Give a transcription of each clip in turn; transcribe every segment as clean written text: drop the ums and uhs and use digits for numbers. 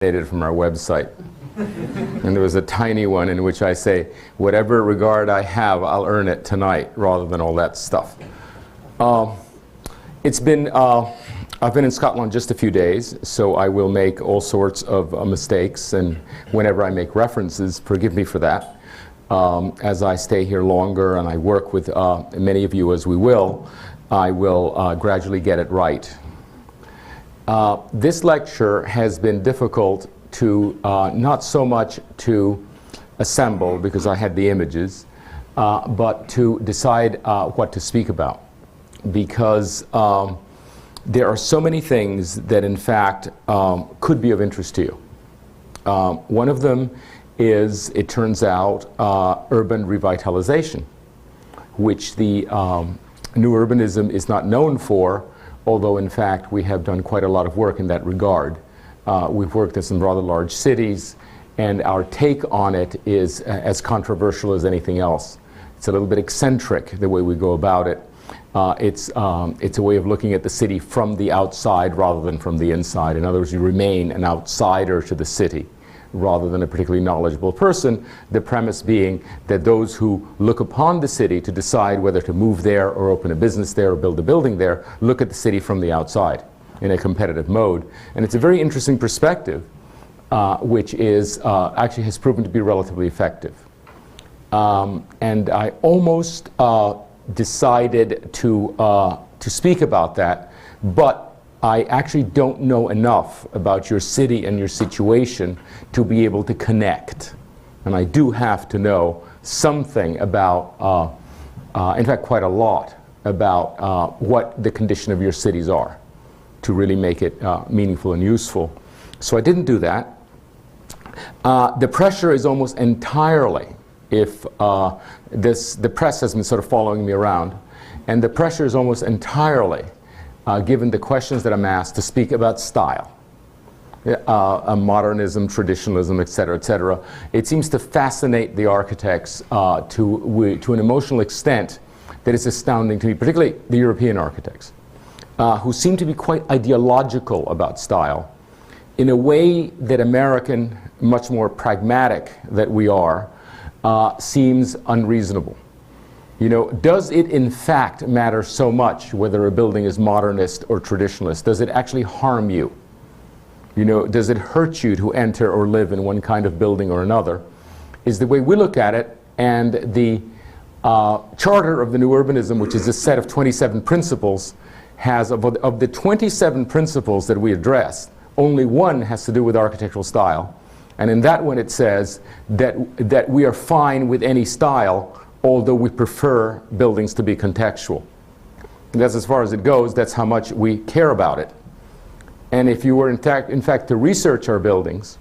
from our website. And there was a tiny one in which I say, whatever regard I have, I'll earn it tonight, rather than all that stuff. I've been in Scotland just a few days, so I will make all sorts of mistakes, and whenever I make references, forgive me for that. As I stay here longer and I work with many of you as we will, I will gradually get it right. This lecture has been difficult to, not so much to assemble, because I had the images, but to decide what to speak about. Because there are so many things that in fact could be of interest to you. One of them is, it turns out, urban revitalization, which the new urbanism is not known for, although in fact we have done quite a lot of work in that regard. We've worked in some rather large cities, and our take on it is as controversial as anything else. It's a little bit eccentric, the way we go about it. It's a way of looking at the city from the outside rather than from the inside. In other words, you remain an outsider to the city rather than a particularly knowledgeable person, the premise being that those who look upon the city to decide whether to move there or open a business there or build a building there, look at the city from the outside in a competitive mode. And it's a very interesting perspective, which is actually has proven to be relatively effective. And I almost decided to speak about that, but I actually don't know enough about your city and your situation to be able to connect. And I do have to know something about, in fact quite a lot, about what the condition of your cities are to really make it meaningful and useful. So I didn't do that. The pressure is almost entirely, if the press has been sort of following me around, and the pressure is almost entirely given the questions that I'm asked to speak about style, modernism, traditionalism, etc., etc. It seems to fascinate the architects to an emotional extent that is astounding to me, particularly the European architects, who seem to be quite ideological about style in a way that American, much more pragmatic that we are, seems unreasonable. You know, does it in fact matter so much whether a building is modernist or traditionalist? Does it actually harm you? You know, does it hurt you to enter or live in one kind of building or another? Is the way we look at it. And the charter of the new urbanism, which is a set of 27 principles, has of the 27 principles that we address, only one has to do with architectural style. And in that one it says that we are fine with any style, although we prefer buildings to be contextual. And that's as far as it goes. That's how much we care about it. And if you were in fact to research our buildings,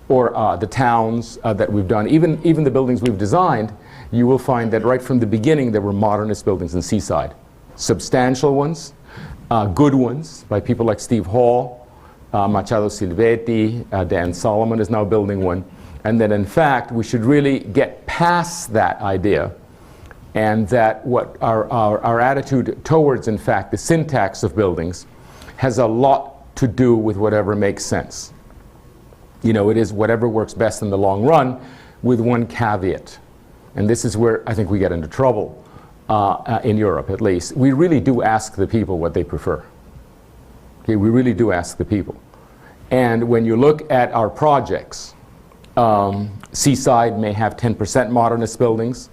or the towns that we've done, even the buildings we've designed, you will find that right from the beginning there were modernist buildings in Seaside. Substantial ones, good ones by people like Steve Hall, Machado Silvetti, Dan Solomon is now building one. And that in fact we should really get past that idea, and that what our attitude towards in fact the syntax of buildings has a lot to do with whatever makes sense. You know, it is whatever works best in the long run, with one caveat. And this is where I think we get into trouble, in Europe at least. We really do ask the people what they prefer. Okay, we really do ask the people. And when you look at our projects, Seaside may have 10% modernist buildings.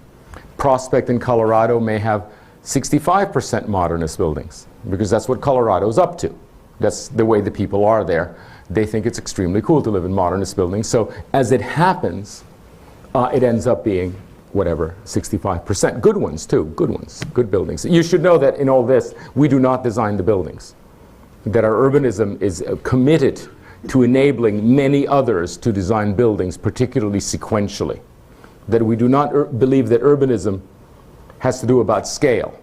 Prospect in Colorado may have 65% modernist buildings, because that's what Colorado's up to. That's the way the people are there. They think it's extremely cool to live in modernist buildings. So as it happens, it ends up being whatever, 65%. Good ones too, good ones, good buildings. You should know that in all this, we do not design the buildings. That our urbanism is committed to enabling many others to design buildings, particularly sequentially. That we do not believe that urbanism has to do about scale.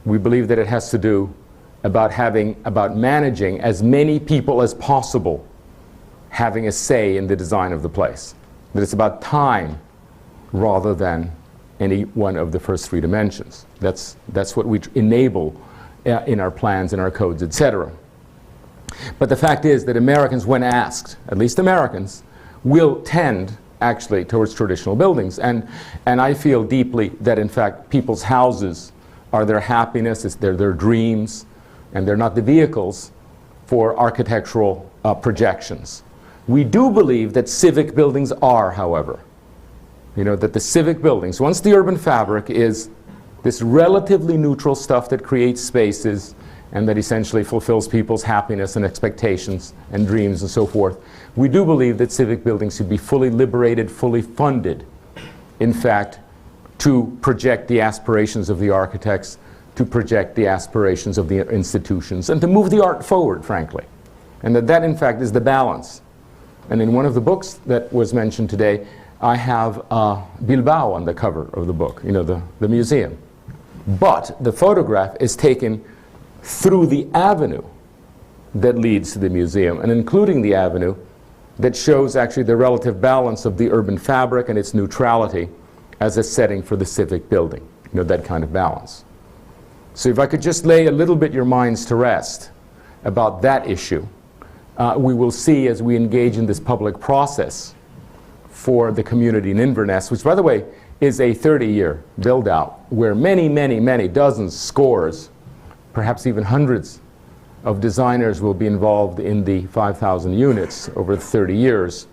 We believe that it has to do about managing as many people as possible having a say in the design of the place. That it's about time rather than any one of the first three dimensions. That's what we enable in our plans, in our codes, etc. But the fact is that Americans, when asked, at least Americans, will tend actually towards traditional buildings. And I feel deeply that in fact people's houses are their happiness, they're their dreams, and they're not the vehicles for architectural projections. We do believe that civic buildings are, however. You know, that the civic buildings, once the urban fabric is this relatively neutral stuff that creates spaces and that essentially fulfills people's happiness and expectations and dreams and so forth, we do believe that civic buildings should be fully liberated, fully funded, in fact, to project the aspirations of the architects, to project the aspirations of the institutions, and to move the art forward, frankly. And that in fact is the balance. And in one of the books that was mentioned today, I have Bilbao on the cover of the book, you know, the museum. But the photograph is taken through the avenue that leads to the museum, and including the avenue that shows actually the relative balance of the urban fabric and its neutrality as a setting for the civic building, you know, that kind of balance. So if I could just lay a little bit your minds to rest about that issue, we will see as we engage in this public process for the community in Inverness, which by the way is a 30-year build-out where many, many, many dozens, scores, perhaps even hundreds of designers will be involved in the 5,000 units over 30 years,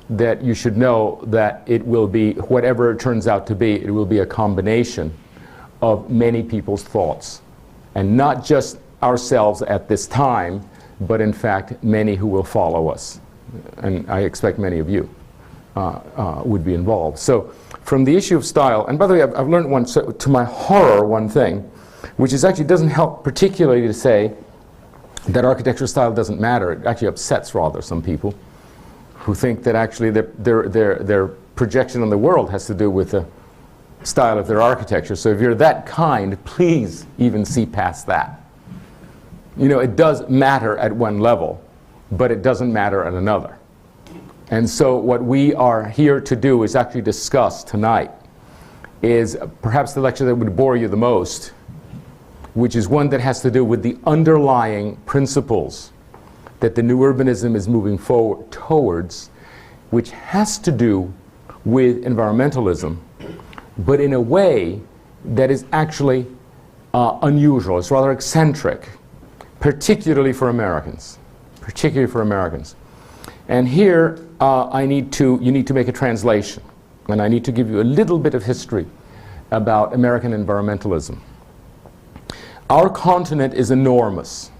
that you should know that it will be, whatever it turns out to be, it will be a combination of many people's thoughts. And not just ourselves at this time, but in fact many who will follow us. And I expect many of you would be involved. So from the issue of style, and by the way, I've learned one, so to my horror, one thing, which is actually doesn't help particularly to say that architectural style doesn't matter. It actually upsets rather some people who think that actually their projection on the world has to do with the style of their architecture. So if you're that kind, please even see past that. You know, it does matter at one level, but it doesn't matter at another. And so what we are here to do is actually discuss tonight is perhaps the lecture that would bore you the most, which is one that has to do with the underlying principles that the new urbanism is moving forward towards, which has to do with environmentalism, but in a way that is actually unusual. It's rather eccentric, particularly for Americans. Particularly for Americans. And here you need to make a translation, and I need to give you a little bit of history about American environmentalism. Our continent is enormous,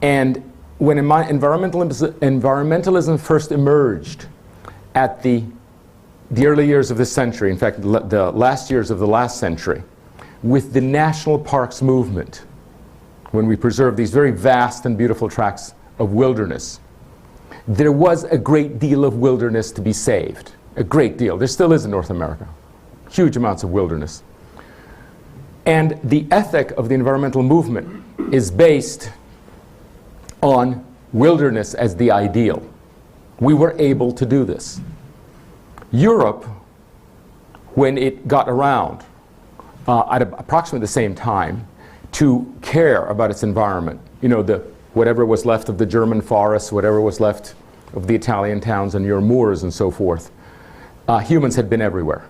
and when environmentalism first emerged at the early years of this century, in fact the last years of the last century, with the national parks movement, when we preserved these very vast and beautiful tracts of wilderness, there was a great deal of wilderness to be saved. A great deal. There still is in North America. Huge amounts of wilderness. And the ethic of the environmental movement is based on wilderness as the ideal. We were able to do this. Europe, when it got around at approximately the same time to care about its environment, you know, whatever was left of the German forests, whatever was left of the Italian towns and your moors and so forth, humans had been everywhere.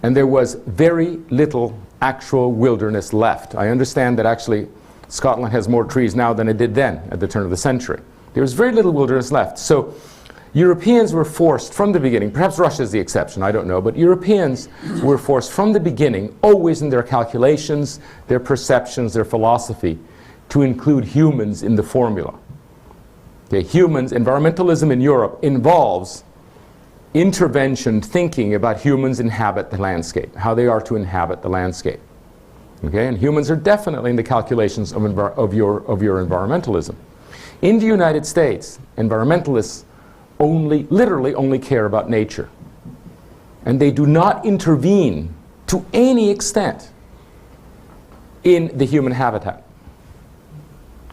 And there was very little actual wilderness left. I understand that actually Scotland has more trees now than it did then at the turn of the century. There was very little wilderness left. So Europeans were forced from the beginning, perhaps Russia is the exception, I don't know, but Europeans were forced from the beginning, always in their calculations, their perceptions, their philosophy, to include humans in the formula. Okay, humans, environmentalism in Europe involves intervention thinking about humans inhabit the landscape, how they are to inhabit the landscape. Okay, and humans are definitely in the calculations of your environmentalism. In the United States, environmentalists literally only care about nature. And they do not intervene to any extent in the human habitat.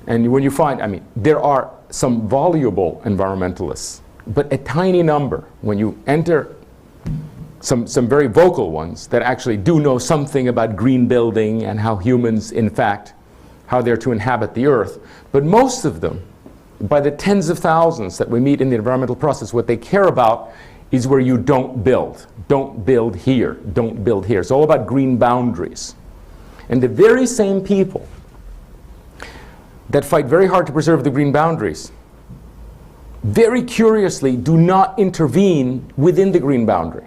And when you find, I mean, there are some voluble environmentalists, but a tiny number. When you enter some very vocal ones that actually do know something about green building and how humans, in fact, how they're to inhabit the earth. But most of them, by the tens of thousands that we meet in the environmental process, what they care about is where you don't build. Don't build here. Don't build here. It's all about green boundaries. And the very same people that fight very hard to preserve the green boundaries very curiously do not intervene within the green boundary.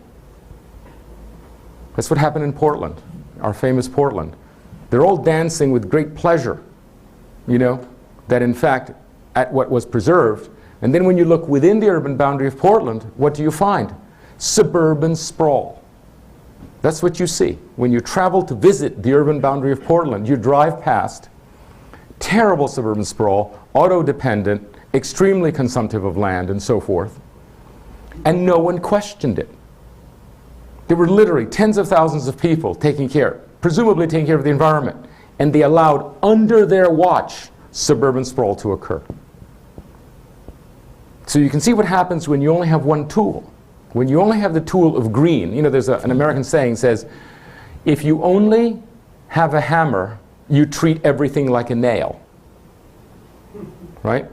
That's what happened in Portland, our famous Portland. They're all dancing with great pleasure, you know, that in fact at what was preserved. And then when you look within the urban boundary of Portland, what do you find? Suburban sprawl. That's what you see. When you travel to visit the urban boundary of Portland, you drive past terrible suburban sprawl, auto-dependent, extremely consumptive of land and so forth, and no one questioned it. There were literally tens of thousands of people presumably taking care of the environment, and they allowed under their watch suburban sprawl to occur. So you can see what happens when you only have one tool. When you only have the tool of green, you know, there's an American saying says, if you only have a hammer, you treat everything like a nail, right?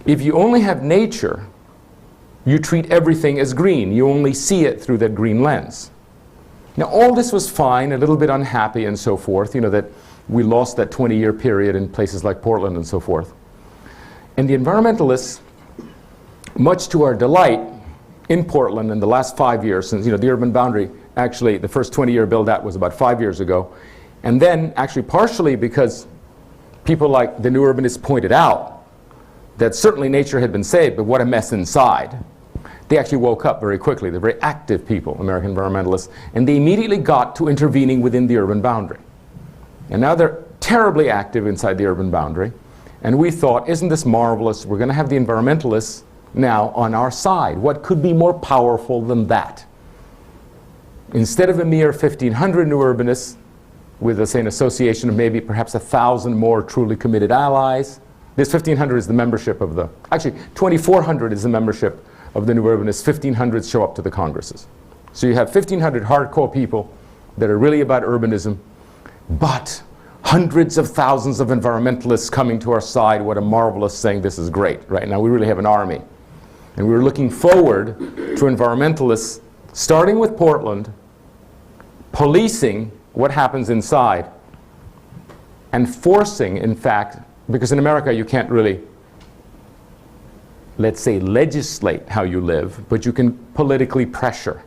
If you only have nature, you treat everything as green. You only see it through that green lens. Now, all this was fine, a little bit unhappy and so forth, you know, that we lost that 20-year period in places like Portland and so forth. And the environmentalists, much to our delight, in Portland in the last 5 years, since, you know, the urban boundary, actually, the first 20-year build-out was about 5 years ago. And then, actually, partially because people like the new urbanists pointed out that certainly nature had been saved, but what a mess inside. They actually woke up very quickly. They're very active people, American environmentalists, and they immediately got to intervening within the urban boundary. And now they're terribly active inside the urban boundary. And we thought, isn't this marvelous? We're going to have the environmentalists now on our side. What could be more powerful than that? Instead of a mere 1,500 new urbanists with, say, an association of maybe perhaps 1,000 more truly committed allies, this 1,500 is the membership of the, actually 2,400 is the membership of the new urbanists. 1,500 show up to the congresses. So you have 1,500 hardcore people that are really about urbanism, but hundreds of thousands of environmentalists coming to our side. What a marvelous thing. This is great. Right now we really have an army. And we were looking forward to environmentalists, starting with Portland, policing what happens inside, and forcing, in fact, because in America you can't really, let's say, legislate how you live, but you can politically pressure.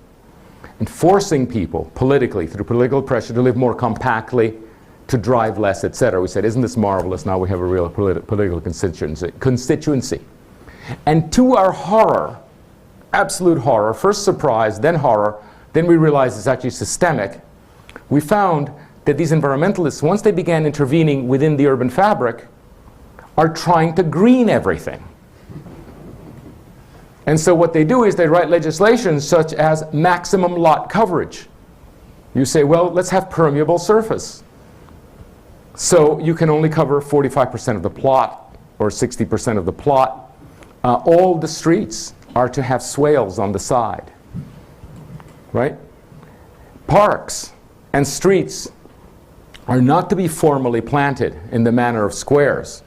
And forcing people politically, through political pressure, to live more compactly, to drive less, etc. We said, isn't this marvelous? Now we have a real political constituency. And to our horror, absolute horror, first surprise, then horror, then we realized it's actually systemic. We found that these environmentalists, once they began intervening within the urban fabric, are trying to green everything. And so what they do is they write legislation such as maximum lot coverage. You say, well, let's have permeable surface. So you can only cover 45% of the plot or 60% of the plot. All the streets are to have swales on the side, right? Parks and streets are not to be formally planted in the manner of squares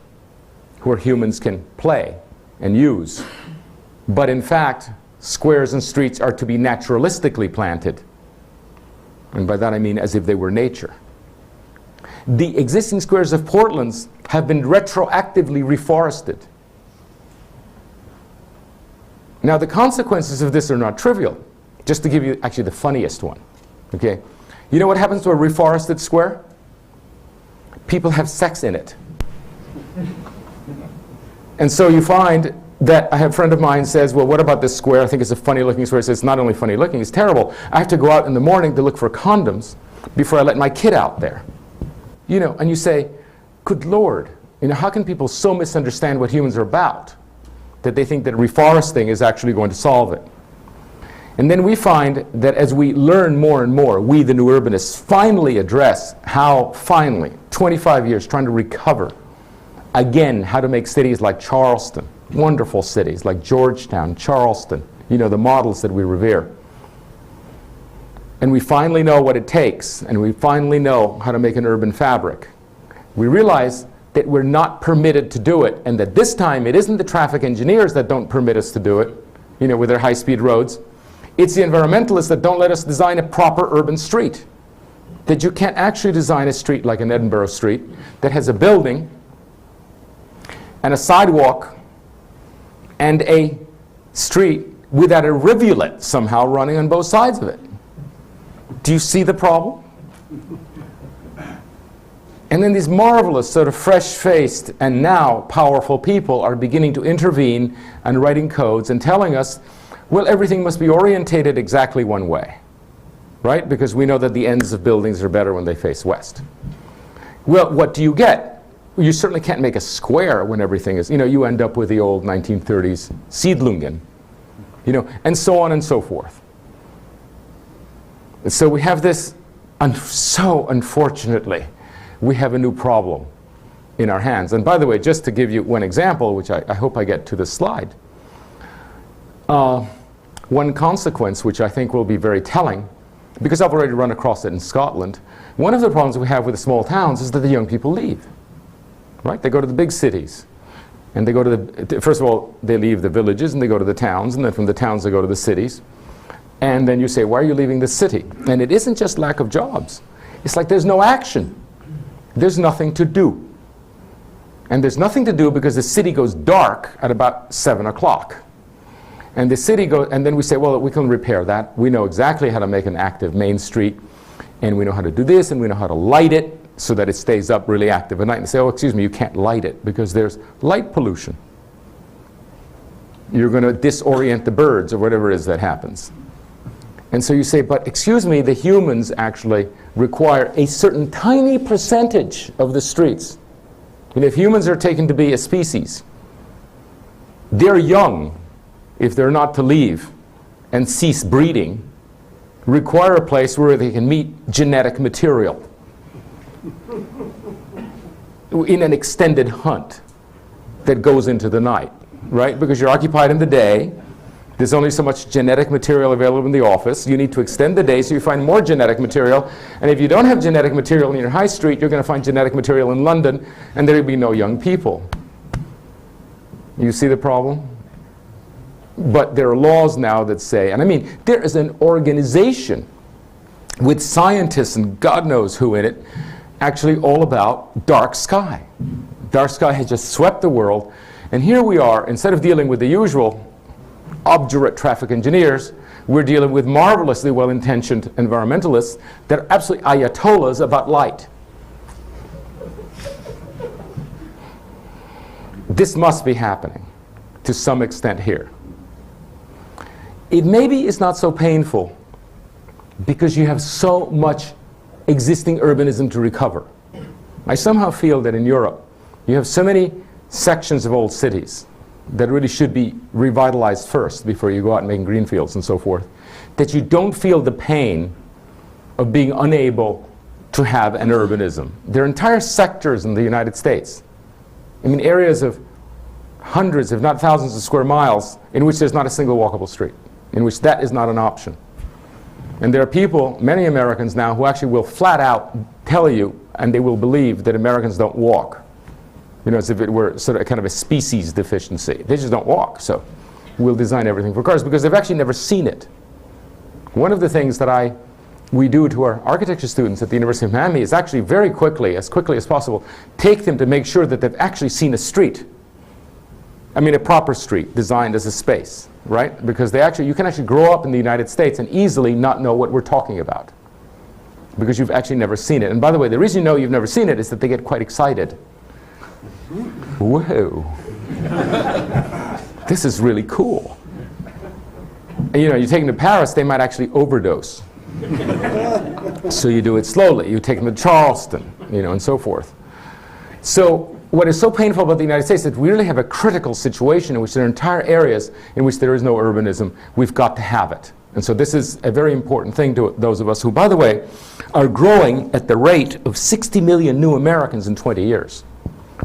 where humans can play and use. But in fact, squares and streets are to be naturalistically planted. And by that I mean as if they were nature. The existing squares of Portland have been retroactively reforested. Now the consequences of this are not trivial. Just to give you actually the funniest one. Okay? You know what happens to a reforested square? People have sex in it. And so you find that I have a friend of mine says, well, what about this square? I think it's a funny looking square. He says, it's not only funny looking, it's terrible. I have to go out in the morning to look for condoms before I let my kid out there. You know, and you say, good Lord, you know, how can people so misunderstand what humans are about that they think that reforesting is actually going to solve it? And then we find that as we learn more and more, we, the new urbanists, finally address how, finally, 25 years trying to recover, again, how to make cities like Charleston, wonderful cities like Georgetown, Charleston, you know, the models that we revere. And we finally know what it takes, and we finally know how to make an urban fabric. We realize that we're not permitted to do it, and that this time it isn't the traffic engineers that don't permit us to do it, you know, with their high-speed roads. It's the environmentalists that don't let us design a proper urban street. That you can't actually design a street like an Edinburgh street that has a building and a sidewalk and a street without a rivulet somehow running on both sides of it. Do you see the problem? And then these marvelous, sort of fresh-faced and now powerful people are beginning to intervene and writing codes and telling us, well, everything must be orientated exactly one way, right? Because we know that the ends of buildings are better when they face west. Well, what do you get? You certainly can't make a square when everything is, you know, you end up with the old 1930s Siedlungen, you know, and so on and so forth. And so we have this, so unfortunately, we have a new problem in our hands. And by the way, just to give you one example, which I hope I get to the slide, one consequence which I think will be very telling, because I've already run across it in Scotland, one of the problems we have with the small towns is that the young people leave, right? They go to the big cities. And they go to the, first of all, they leave the villages and they go to the towns, and then from the towns they go to the cities. And then you say, why are you leaving the city? And it isn't just lack of jobs. It's like there's no action. There's nothing to do. And there's nothing to do because the city goes dark at about 7 o'clock. And the city goes, and then we say, well, we can repair that. We know exactly how to make an active main street, and we know how to do this, and we know how to light it so that it stays up really active at night. And say, oh, excuse me, you can't light it because there's light pollution. You're going to disorient the birds or whatever it is that happens. And so you say, but excuse me, the humans actually require a certain tiny percentage of the streets. And if humans are taken to be a species, they're young, if they're not to leave and cease breeding, require a place where they can meet genetic material in an extended hunt that goes into the night, right? Because you're occupied in the day. There's only so much genetic material available in the office. You need to extend the day so you find more genetic material. And if you don't have genetic material in your high street, you're going to find genetic material in London, and there will be no young people. You see the problem? But there are laws now that say, and I mean, there is an organization with scientists and God knows who in it, actually all about dark sky. Dark sky has just swept the world. And here we are, instead of dealing with the usual obdurate traffic engineers, we're dealing with marvelously well-intentioned environmentalists that are absolutely ayatollahs about light. This must be happening to some extent here. It maybe is not so painful because you have so much existing urbanism to recover. I somehow feel that in Europe you have so many sections of old cities that really should be revitalized first before you go out and make greenfields and so forth, that you don't feel the pain of being unable to have an urbanism. There are entire sectors in the United States, I mean areas of hundreds, if not thousands of square miles in which there's not a single walkable street, in which that is not an option. And there are people, many Americans now, who actually will flat out tell you, and they will believe, that Americans don't walk. You know, as if it were sort of a kind of a species deficiency. They just don't walk, so we'll design everything for cars because they've actually never seen it. One of the things that we do to our architecture students at the University of Miami is actually very quickly, as quickly as possible, take them to make sure that they've actually seen a street. I mean a proper street designed as a space, right? Because you can actually grow up in the United States and easily not know what we're talking about because you've actually never seen it. And by the way, the reason you know you've never seen it is that they get quite excited. Whoa, this is really cool. And, you know, you take them to Paris, they might actually overdose. So you do it slowly. You take them to Charleston, you know, and so forth. So what is so painful about the United States is that we really have a critical situation in which there are entire areas in which there is no urbanism. We've got to have it. And so this is a very important thing to those of us who, by the way, are growing at the rate of 60 million new Americans in 20 years.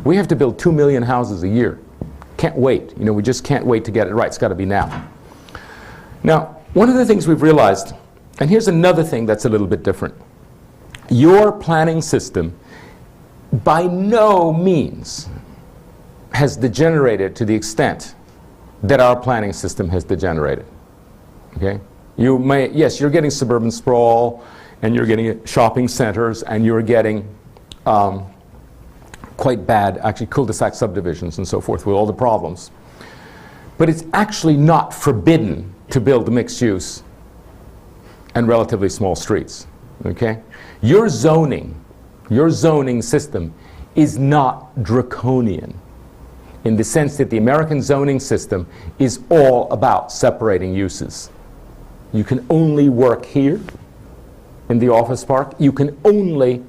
We have to build 2 million houses a year. Can't wait. You know, we just can't wait to get it right. It's got to be now. Now, one of the things we've realized, and here's another thing that's a little bit different. Your planning system by no means has degenerated to the extent that our planning system has degenerated. Okay? You may, yes, you're getting suburban sprawl, and you're getting shopping centers, and you're getting quite bad, actually, cul-de-sac subdivisions and so forth with all the problems. But it's actually not forbidden to build mixed use and relatively small streets. Okay? Your zoning system is not draconian in the sense that the American zoning system is all about separating uses. You can only work here in the office park. You can only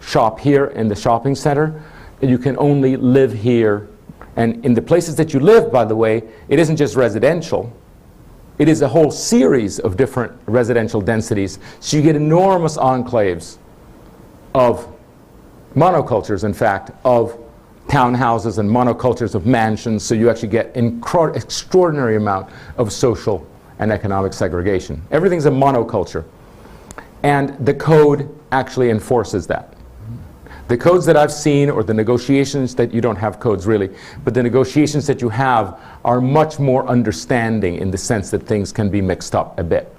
shop here in the shopping center. And you can only live here. And in the places that you live, by the way, it isn't just residential. It is a whole series of different residential densities. So you get enormous enclaves of monocultures, in fact, of townhouses and monocultures of mansions. So you actually get extraordinary amount of social and economic segregation. Everything's a monoculture. And the code actually enforces that. The codes that I've seen, or the negotiations that you don't have codes really, but the negotiations that you have are much more understanding in the sense that things can be mixed up a bit.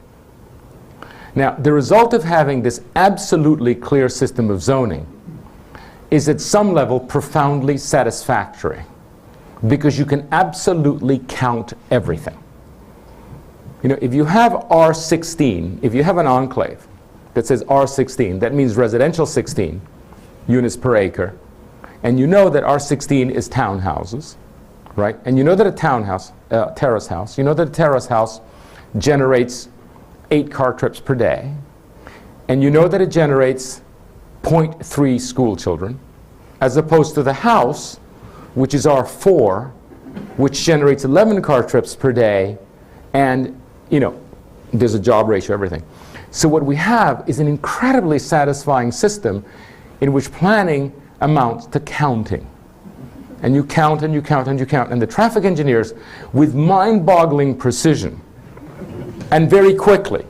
Now, the result of having this absolutely clear system of zoning is at some level profoundly satisfactory, because you can absolutely count everything. You know, if you have R16, if you have an enclave that says R16, that means residential 16 units per acre, and you know that R16 is townhouses, right? And you know that a townhouse, terrace house, you know that a terrace house generates 8 car trips per day, and you know that it generates 0.3 school children, as opposed to the house, which is R4, which generates 11 car trips per day, and, you know, there's a job ratio, everything. So what we have is an incredibly satisfying system in which planning amounts to counting. And you count and you count and you count. And the traffic engineers, with mind-boggling precision and very quickly,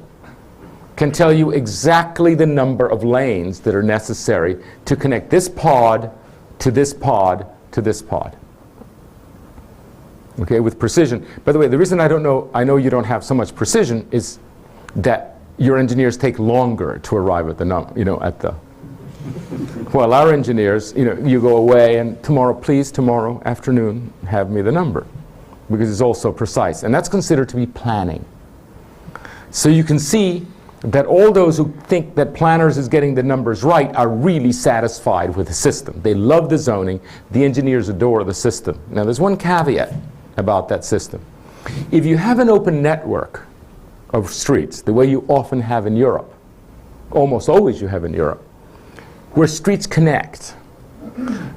can tell you exactly the number of lanes that are necessary to connect this pod to this pod to this pod. Okay, with precision. By the way, the reason I know you don't have so much precision is that your engineers take longer to arrive at the well, our engineers, you go away and tomorrow afternoon, have me the number, because it's all so precise. And that's considered to be planning. So you can see that all those who think that planners is getting the numbers right are really satisfied with the system. They love the zoning. The engineers adore the system. Now, there's one caveat about that system. If you have an open network of streets, the way you often have in Europe, almost always you have in Europe, where streets connect,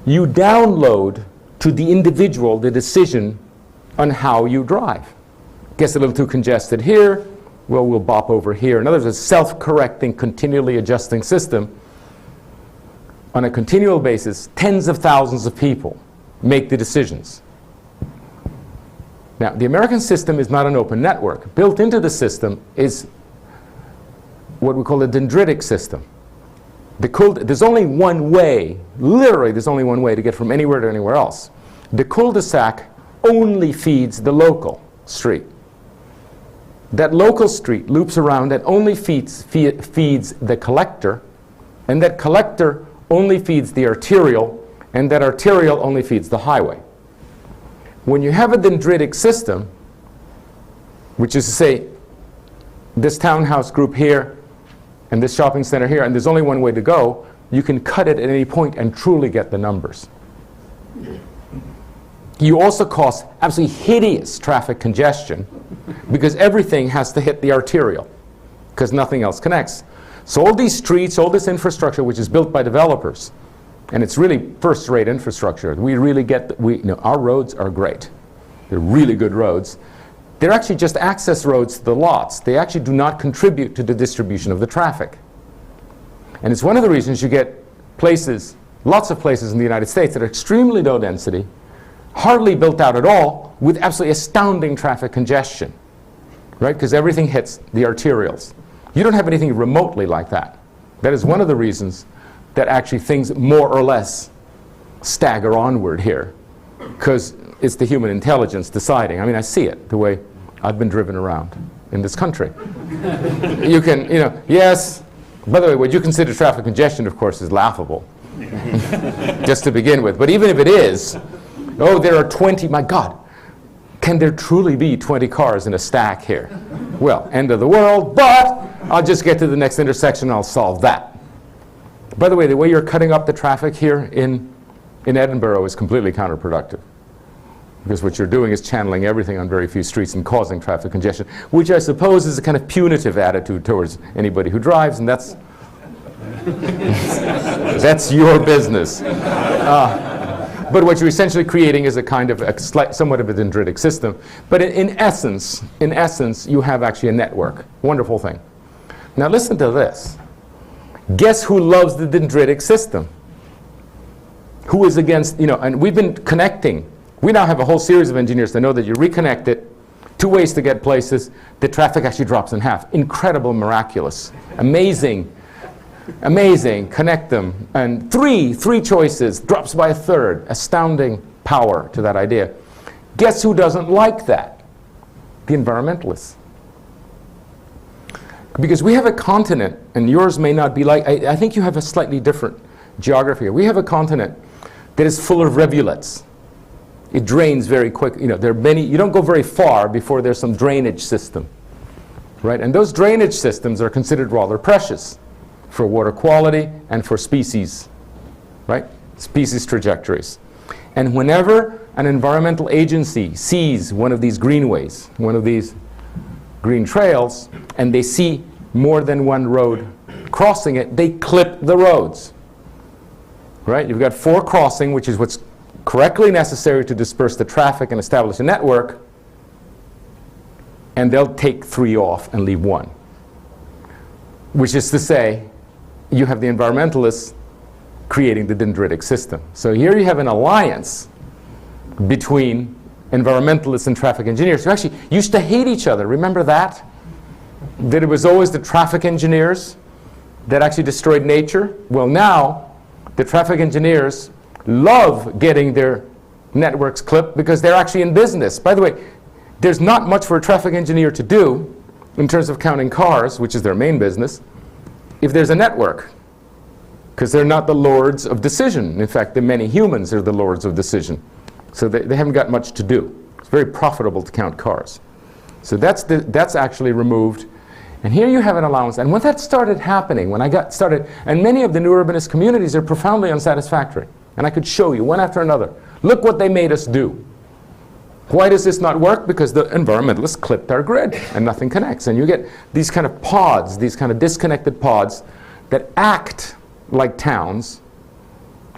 you download to the individual the decision on how you drive. Gets a little too congested here, well, we'll bop over here. In other words, a self-correcting, continually adjusting system. On a continual basis, tens of thousands of people make the decisions. Now, the American system is not an open network. Built into the system is what we call a dendritic system. There's only one way, literally there's only one way to get from anywhere to anywhere else. The cul-de-sac only feeds the local street. That local street loops around and only feeds the collector, and that collector only feeds the arterial, and that arterial only feeds the highway. When you have a dendritic system, which is to say this townhouse group here and this shopping center here, and there's only one way to go, you can cut it at any point and truly get the numbers. You also cause absolutely hideous traffic congestion because everything has to hit the arterial because nothing else connects. So all these streets, all this infrastructure which is built by developers, and it's really first-rate infrastructure. We really get, our roads are great. They're really good roads. They're actually just access roads to the lots. They actually do not contribute to the distribution of the traffic. And it's one of the reasons you get places, lots of places in the United States that are extremely low density, hardly built out at all, with absolutely astounding traffic congestion, right? Because everything hits the arterials. You don't have anything remotely like that. That is one of the reasons that actually things more or less stagger onward here, because it's the human intelligence deciding. I mean, I see it the way I've been driven around in this country. You can, yes, by the way, what you consider traffic congestion, of course, is laughable, just to begin with. But even if it is, oh, there are 20, my God, can there truly be 20 cars in a stack here? Well, end of the world, but I'll just get to the next intersection and I'll solve that. By the way you're cutting up the traffic here in Edinburgh is completely counterproductive, because what you're doing is channeling everything on very few streets and causing traffic congestion, which I suppose is a kind of punitive attitude towards anybody who drives, and that's that's your business. But what you're essentially creating is a kind of somewhat of a dendritic system. But in essence, you have actually a network. Wonderful thing. Now listen to this. Guess who loves the dendritic system? Who is against, and we've been connecting. We now have a whole series of engineers that know that you reconnect it, 2 ways to get places, the traffic actually drops in half. Incredible, miraculous, amazing, connect them. And three choices, drops by 1/3, astounding power to that idea. Guess who doesn't like that? The environmentalists. Because we have a continent, and yours may not be like, I think you have a slightly different geography. We have a continent that is full of rivulets. It drains very quick. There are many, you don't go very far before there's some drainage system, right? And those drainage systems are considered rather precious for water quality and for species, right? Species trajectories. And whenever an environmental agency sees one of these greenways, one of these green trails, and they see more than one road crossing it, they clip the roads, right? You've got 4 crossing, which is what's correctly necessary to disperse the traffic and establish a network, and they'll take 3 off and leave 1. Which is to say, you have the environmentalists creating the dendritic system. So here you have an alliance between environmentalists and traffic engineers who actually used to hate each other. Remember that? That it was always the traffic engineers that actually destroyed nature? Well, now the traffic engineers love getting their networks clipped because they're actually in business. By the way, there's not much for a traffic engineer to do in terms of counting cars, which is their main business, if there's a network, because they're not the lords of decision. In fact, the many humans are the lords of decision. So they haven't got much to do. It's very profitable to count cars. So that's actually removed. And here you have an allowance. And when that started happening, when I got started, and many of the new urbanist communities are profoundly unsatisfactory. And I could show you one after another. Look what they made us do. Why does this not work? Because the environmentalists clipped our grid and nothing connects. And you get these kind of pods, these kind of disconnected pods that act like towns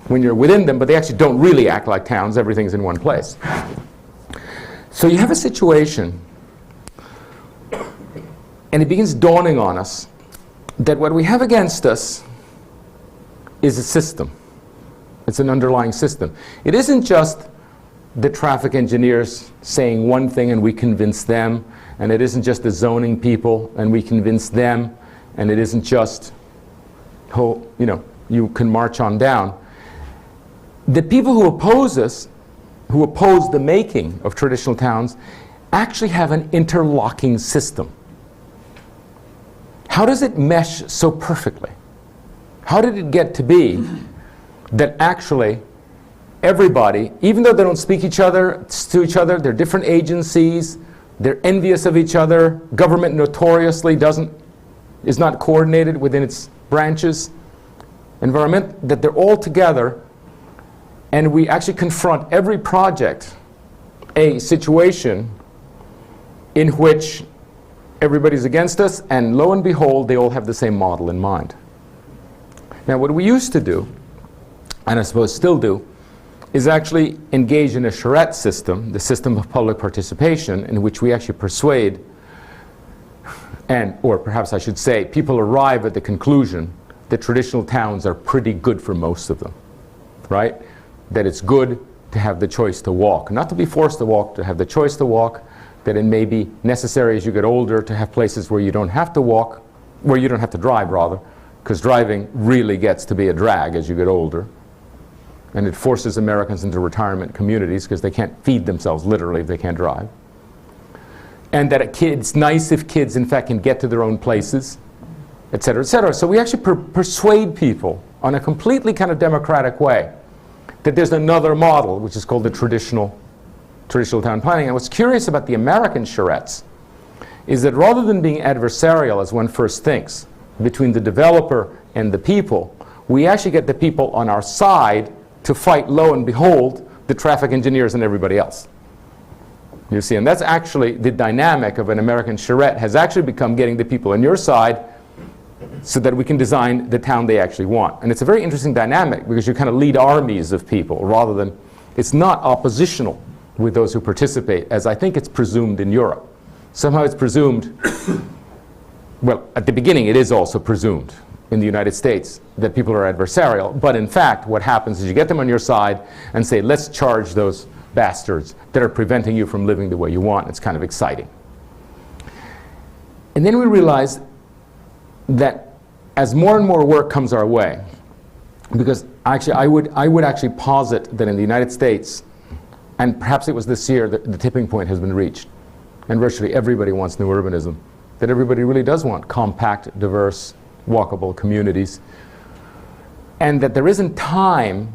when you're within them, but they actually don't really act like towns. Everything's in one place. So you have a situation, and it begins dawning on us that what we have against us is a system. It's an underlying system. It isn't just the traffic engineers saying one thing and we convince them, and it isn't just the zoning people and we convince them, and it isn't just, you can march on down. The people who oppose us, who oppose the making of traditional towns, actually have an interlocking system. How does it mesh so perfectly? How did it get to be that actually everybody, even though they don't speak to each other, they're different agencies, they're envious of each other, government notoriously is not coordinated within its branches, that they're all together, and we actually confront every project a situation in which everybody's against us, and lo and behold, they all have the same model in mind. Now, what we used to do, and I suppose still do, is actually engage in a charrette system, the system of public participation, in which we actually persuade, or perhaps I should say, people arrive at the conclusion that traditional towns are pretty good for most of them, right? That it's good to have the choice to walk, not to be forced to walk, to have the choice to walk, that it may be necessary as you get older to have places where you don't have to walk, where you don't have to drive rather, because driving really gets to be a drag as you get older. and it forces Americans into retirement communities because they can't feed themselves literally if they can't drive. And that it's nice if kids, in fact, can get to their own places, et cetera, et cetera. So we actually persuade people on a completely kind of democratic way that there's another model, which is called the traditional town planning. And what's curious about the American charrettes is that rather than being adversarial, as one first thinks, between the developer and the people, we actually get the people on our side to fight, lo and behold, the traffic engineers and everybody else. You see, and that's actually the dynamic of an American charrette has actually become getting the people on your side so that we can design the town they actually want. And it's a very interesting dynamic because you kind of lead armies of people rather than, it's not oppositional with those who participate, as I think it's presumed in Europe. Somehow it's presumed, well, at the beginning it is also presumed in the United States that people are adversarial, but in fact what happens is you get them on your side and say, let's charge those bastards that are preventing you from living the way you want. It's kind of exciting. And then we realize that as more and more work comes our way, because actually I would actually posit that in the United States, and perhaps it was this year that the tipping point has been reached, and virtually everybody wants new urbanism, that everybody really does want compact, diverse, walkable communities, and that there isn't time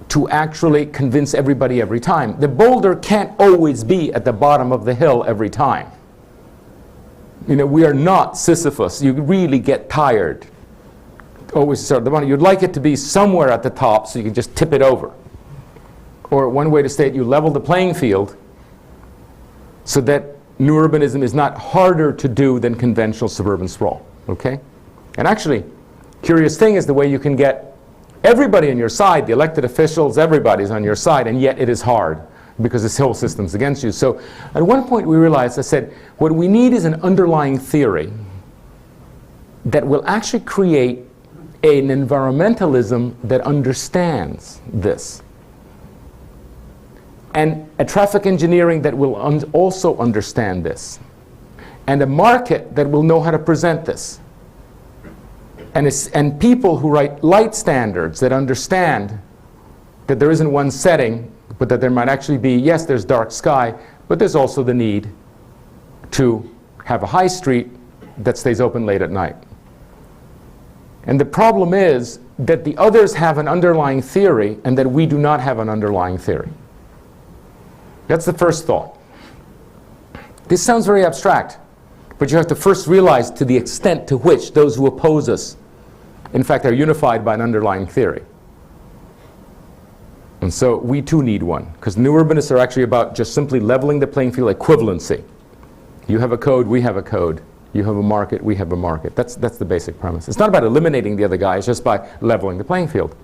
to actually convince everybody every time. The boulder can't always be at the bottom of the hill every time. You know, we are not Sisyphus. You really get tired. Always start at the bottom. You'd like it to be somewhere at the top so you can just tip it over. Or one way to say it, you level the playing field so that new urbanism is not harder to do than conventional suburban sprawl. Okay? And actually, curious thing is the way you can get everybody on your side, the elected officials, everybody's on your side, and yet it is hard because this whole system's against you. So at one point we realized, I said, what we need is an underlying theory that will actually create an environmentalism that understands this. And a traffic engineering that will also understand this. And a market that will know how to present this. And people who write light standards that understand that there isn't one setting, but that there might actually be, yes, there's dark sky, but there's also the need to have a high street that stays open late at night. And the problem is that the others have an underlying theory and that we do not have an underlying theory. That's the first thought. This sounds very abstract, but you have to first realize to the extent to which those who oppose us, in fact, are unified by an underlying theory. And so we too need one, because new urbanists are actually about just simply leveling the playing field, equivalency. You have a code, we have a code. You have a market, we have a market. That's the basic premise. It's not about eliminating the other guy, it's just by leveling the playing field.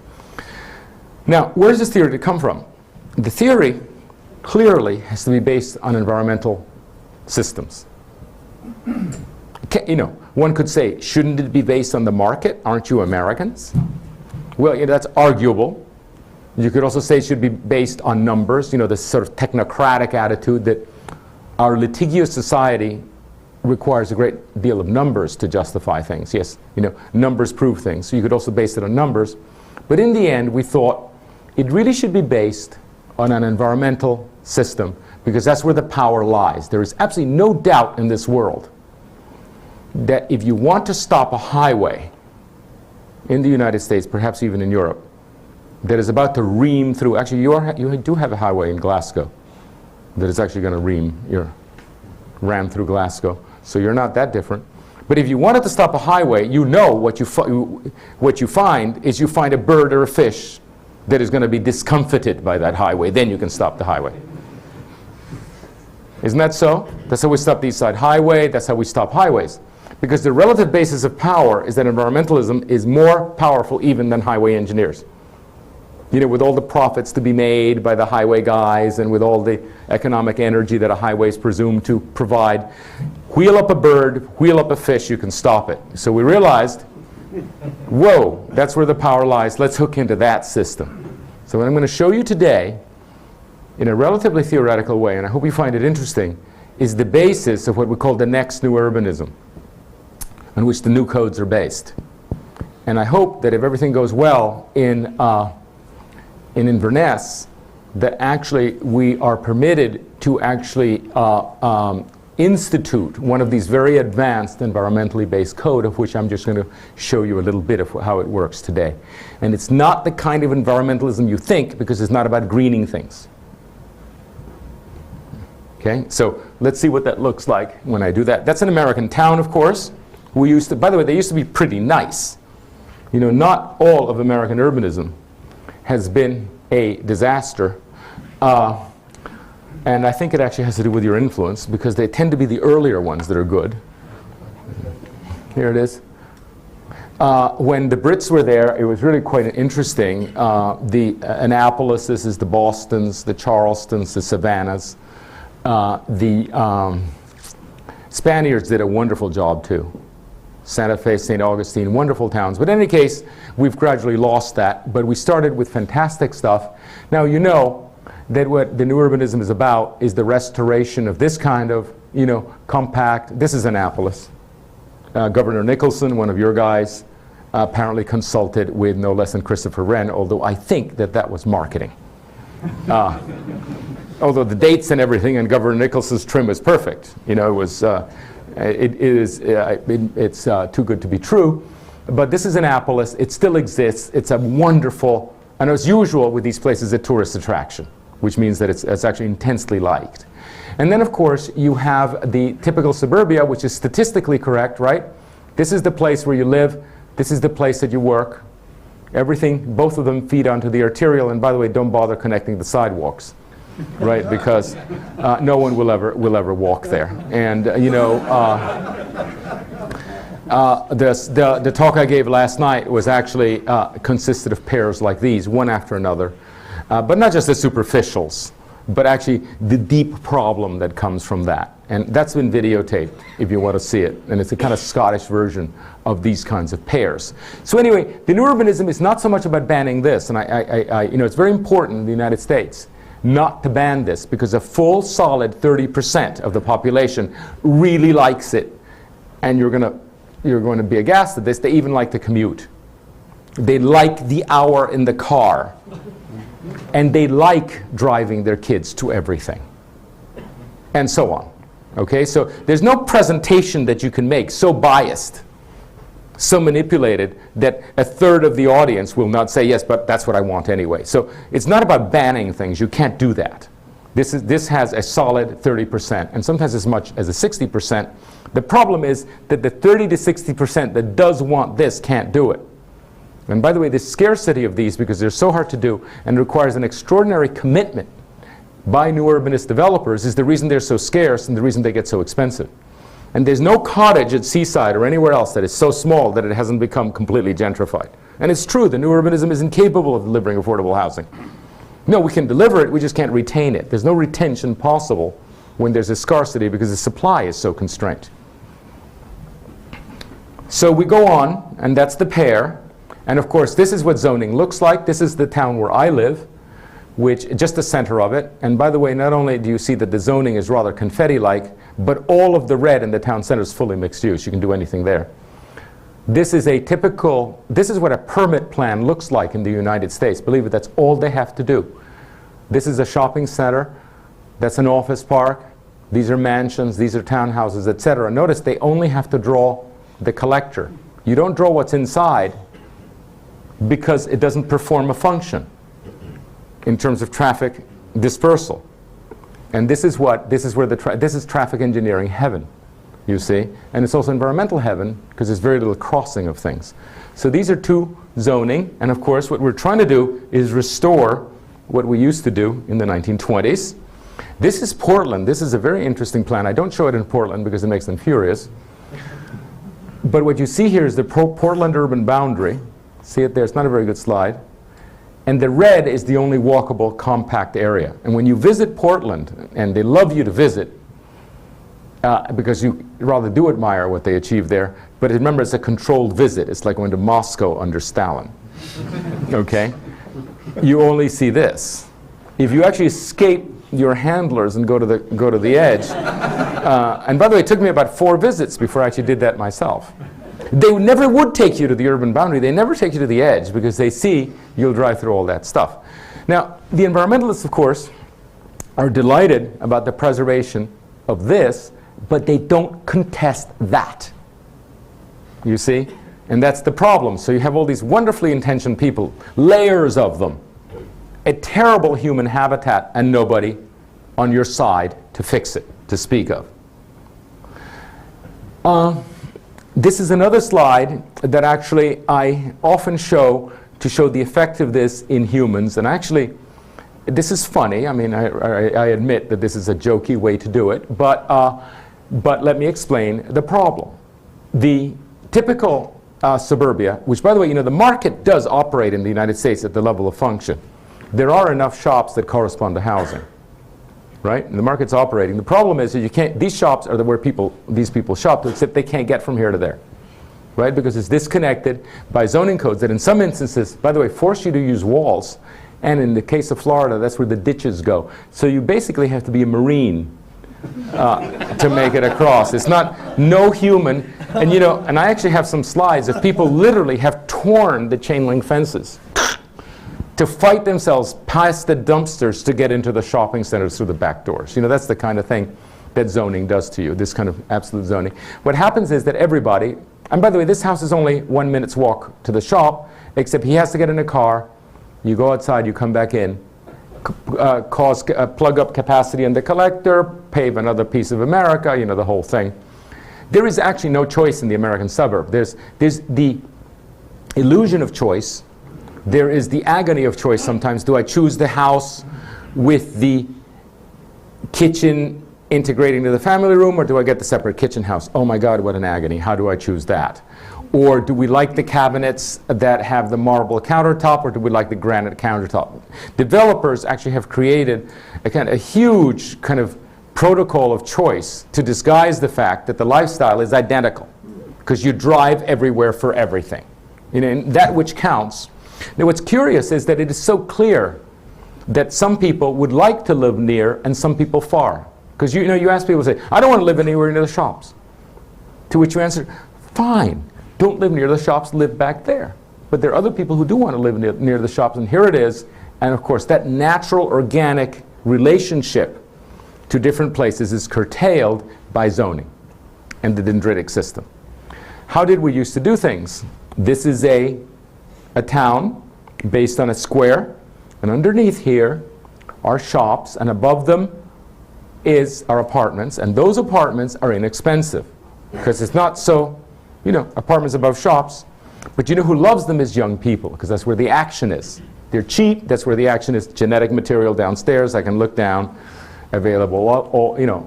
Now, where does this theory to come from? The theory clearly has to be based on environmental systems. You know, one could say, shouldn't it be based on the market? Aren't you Americans? Well, you know, that's arguable. You could also say it should be based on numbers, you know, this sort of technocratic attitude that our litigious society requires a great deal of numbers to justify things. Yes, you know, numbers prove things. So you could also base it on numbers. But in the end, we thought it really should be based on an environmental system, because that's where the power lies. There is absolutely no doubt in this world that if you want to stop a highway in the United States, perhaps even in Europe, that is about to ream through, actually you do have a highway in Glasgow that is actually going to ram through Glasgow, so you're not that different. But if you wanted to stop a highway, you know what you find is you find a bird or a fish that is going to be discomfited by that highway. Then you can stop the highway. Isn't that so? That's how we stop the East Side Highway. That's how we stop highways. Because the relative basis of power is that environmentalism is more powerful even than highway engineers. You know, with all the profits to be made by the highway guys and with all the economic energy that a highway is presumed to provide, wheel up a bird, wheel up a fish, you can stop it. So we realized, whoa, that's where the power lies. Let's hook into that system. So what I'm going to show you today, in a relatively theoretical way, and I hope you find it interesting, is the basis of what we call the next new urbanism, on which the new codes are based. And I hope that if everything goes well in in Inverness that actually we are permitted to actually institute one of these very advanced environmentally based code, of which I'm just going to show you a little bit of how it works today. And it's not the kind of environmentalism you think, because it's not about greening things. Okay, so let's see what that looks like when I do that. That's an American town, of course. We used to, by the way, they used to be pretty nice. You know, not all of American urbanism has been a disaster. And I think it actually has to do with your influence, because they tend to be the earlier ones that are good. Here it is. When the Brits were there, it was really quite interesting. The Annapolis, this is the Bostons, the Charlestons, the Savannahs. The Spaniards did a wonderful job too. Santa Fe, St. Augustine, wonderful towns. But in any case, we've gradually lost that. But we started with fantastic stuff. Now, you know that what the new urbanism is about is the restoration of this kind of, you know, compact. This is Annapolis. Governor Nicholson, one of your guys, apparently consulted with no less than Christopher Wren, although I think that that was marketing. Although the dates and everything and Governor Nicholson's trim is perfect. You know, it was, it's too good to be true. But this is Annapolis. It still exists. It's a wonderful, and as usual with these places, a tourist attraction, which means that it's actually intensely liked. And then, of course, you have the typical suburbia, which is statistically correct, right? This is the place where you live. This is the place that you work. Everything, both of them feed onto the arterial. And by the way, don't bother connecting the sidewalks, right? Because no one will ever walk there. And you know, the talk I gave last night was actually consisted of pairs like these, one after another. But not just the superficials, but actually the deep problem that comes from that. And that's been videotaped if you want to see it. And it's a kind of Scottish version of these kinds of pairs. So anyway, the new urbanism is not so much about banning this. And you know, it's very important in the United States not to ban this, because a full solid 30% of the population really likes it. And you're going to be aghast at this. They even like to commute. They like the hour in the car. And they like driving their kids to everything, and so on. Okay, so there's no presentation that you can make so biased, so manipulated, that a third of the audience will not say, yes, but that's what I want anyway. So it's not about banning things. You can't do that. This has a solid 30%, and sometimes as much as a 60%. The problem is that the 30 to 60% that does want this can't do it. And by the way, the scarcity of these, because they're so hard to do and requires an extraordinary commitment by new urbanist developers, is the reason they're so scarce and the reason they get so expensive. And there's no cottage at Seaside or anywhere else that is so small that it hasn't become completely gentrified. And it's true, the new urbanism is incapable of delivering affordable housing. No, we can deliver it, we just can't retain it. There's no retention possible when there's a scarcity, because the supply is so constrained. So we go on, and that's the pair. And of course, this is what zoning looks like. This is the town where I live, which just the center of it. And by the way, not only do you see that the zoning is rather confetti-like, but all of the red in the town center is fully mixed use. You can do anything there. This is a typical, this is what a permit plan looks like in the United States. Believe it, that's all they have to do. This is a shopping center. That's an office park. These are mansions. These are townhouses, etc. Notice they only have to draw the collector. You don't draw what's inside, because it doesn't perform a function in terms of traffic dispersal. And this is where this is traffic engineering heaven, you see. And it's also environmental heaven, because there's very little crossing of things. So these are two zoning, and of course what we're trying to do is restore what we used to do in the 1920s. This is Portland. This is a very interesting plan. I don't show it in Portland because it makes them furious. But what you see here is the Portland urban boundary. See it there? It's not a very good slide. And the red is the only walkable compact area. And when you visit Portland, and they love you to visit, because you rather do admire what they achieved there, but remember, it's a controlled visit. It's like going to Moscow under Stalin. Okay? You only see this. If you actually escape your handlers and go to the edge, and by the way, it took me about 4 visits before I actually did that myself. They never would take you to the urban boundary. They never take you to the edge, because they see you'll drive through all that stuff. Now, the environmentalists, of course, are delighted about the preservation of this, but they don't contest that. You see? And that's the problem. So you have all these wonderfully intentioned people, layers of them, a terrible human habitat, and nobody on your side to fix it, to speak of. This is another slide that actually I often show to show the effect of this in humans. And actually, this is funny. I mean, I admit that this is a jokey way to do it. But let me explain the problem. The typical suburbia, which, by the way, the market does operate in the United States at the level of function. There are enough shops that correspond to housing, right? And the market's operating. The problem is that you can't. These shops are where these people shop, except they can't get from here to there, right? Because it's disconnected by zoning codes that, in some instances, by the way, force you to use walls. And in the case of Florida, that's where the ditches go. So you basically have to be a Marine to make it across. It's no human. And and I actually have some slides of people literally have torn the chain link fences to fight themselves past the dumpsters to get into the shopping centers through the back doors. That's the kind of thing that zoning does to you, this kind of absolute zoning. What happens is that everybody, and by the way, this house is only 1 minute's walk to the shop, except he has to get in a car, you go outside, you come back in, plug up capacity in the collector, pave another piece of America, the whole thing. There is actually no choice in the American suburb. There's the illusion of choice. There is the agony of choice sometimes. Do I choose the house with the kitchen integrating to the family room, or do I get the separate kitchen house? Oh my God, what an agony. How do I choose that? Or do we like the cabinets that have the marble countertop, or do we like the granite countertop? Developers actually have created a huge kind of protocol of choice to disguise the fact that the lifestyle is identical, because you drive everywhere for everything. And that which counts. Now, what's curious is that it is so clear that some people would like to live near and some people far. Because you ask people, say, I don't want to live anywhere near the shops. To which you answer, fine, don't live near the shops, live back there. But there are other people who do want to live near the shops, and here it is. And of course, that natural, organic relationship to different places is curtailed by zoning and the dendritic system. How did we used to do things? This is a town based on a square, and underneath here are shops, and above them are apartments, and those apartments are inexpensive because it's not so, apartments above shops, but who loves them is young people, because that's where the action is. They're cheap, that's where the action is. Genetic material downstairs, I can look down, available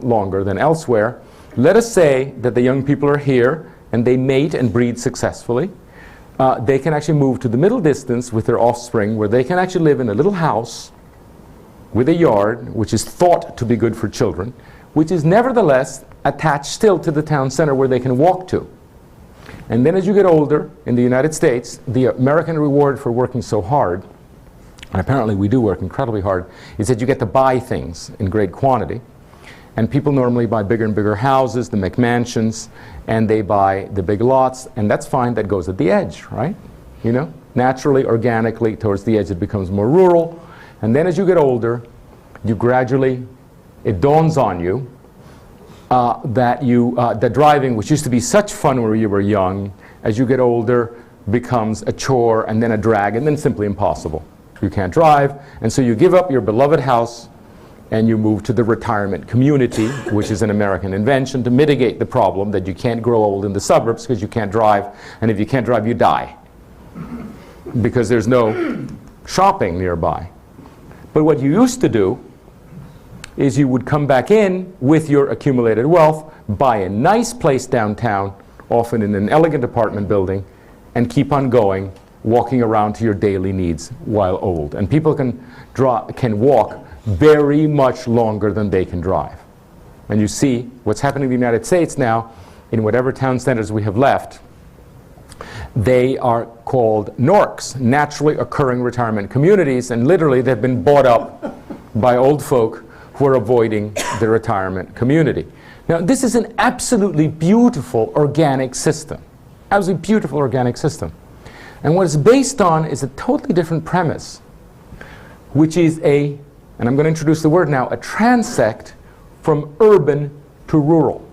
longer than elsewhere. Let us say that the young people are here and they mate and breed successfully. They can actually move to the middle distance with their offspring, where they can actually live in a little house with a yard, which is thought to be good for children, which is nevertheless attached still to the town center where they can walk to. And then as you get older in the United States, the American reward for working so hard, and apparently we do work incredibly hard, is that you get to buy things in great quantity. And people normally buy bigger and bigger houses, the McMansions, and they buy the big lots, and that's fine, that goes at the edge, right? Naturally, organically, towards the edge it becomes more rural. And then as you get older, you gradually, it dawns on you that driving, which used to be such fun when you were young, as you get older becomes a chore and then a drag and then simply impossible. You can't drive, and so you give up your beloved house and you move to the retirement community, which is an American invention to mitigate the problem that you can't grow old in the suburbs because you can't drive, and if you can't drive, you die because there's no shopping nearby. But what you used to do is you would come back in with your accumulated wealth, buy a nice place downtown, often in an elegant apartment building, and keep on going, walking around to your daily needs while old. And people can walk very much longer than they can drive. And you see what's happening in the United States now, in whatever town centers we have left, they are called NORCs, naturally occurring retirement communities, and literally they've been bought up by old folk who are avoiding the retirement community. Now, this is an absolutely beautiful organic system. Absolutely beautiful organic system. And what it's based on is a totally different premise. which is and I'm going to introduce the word now, a transect from urban to rural.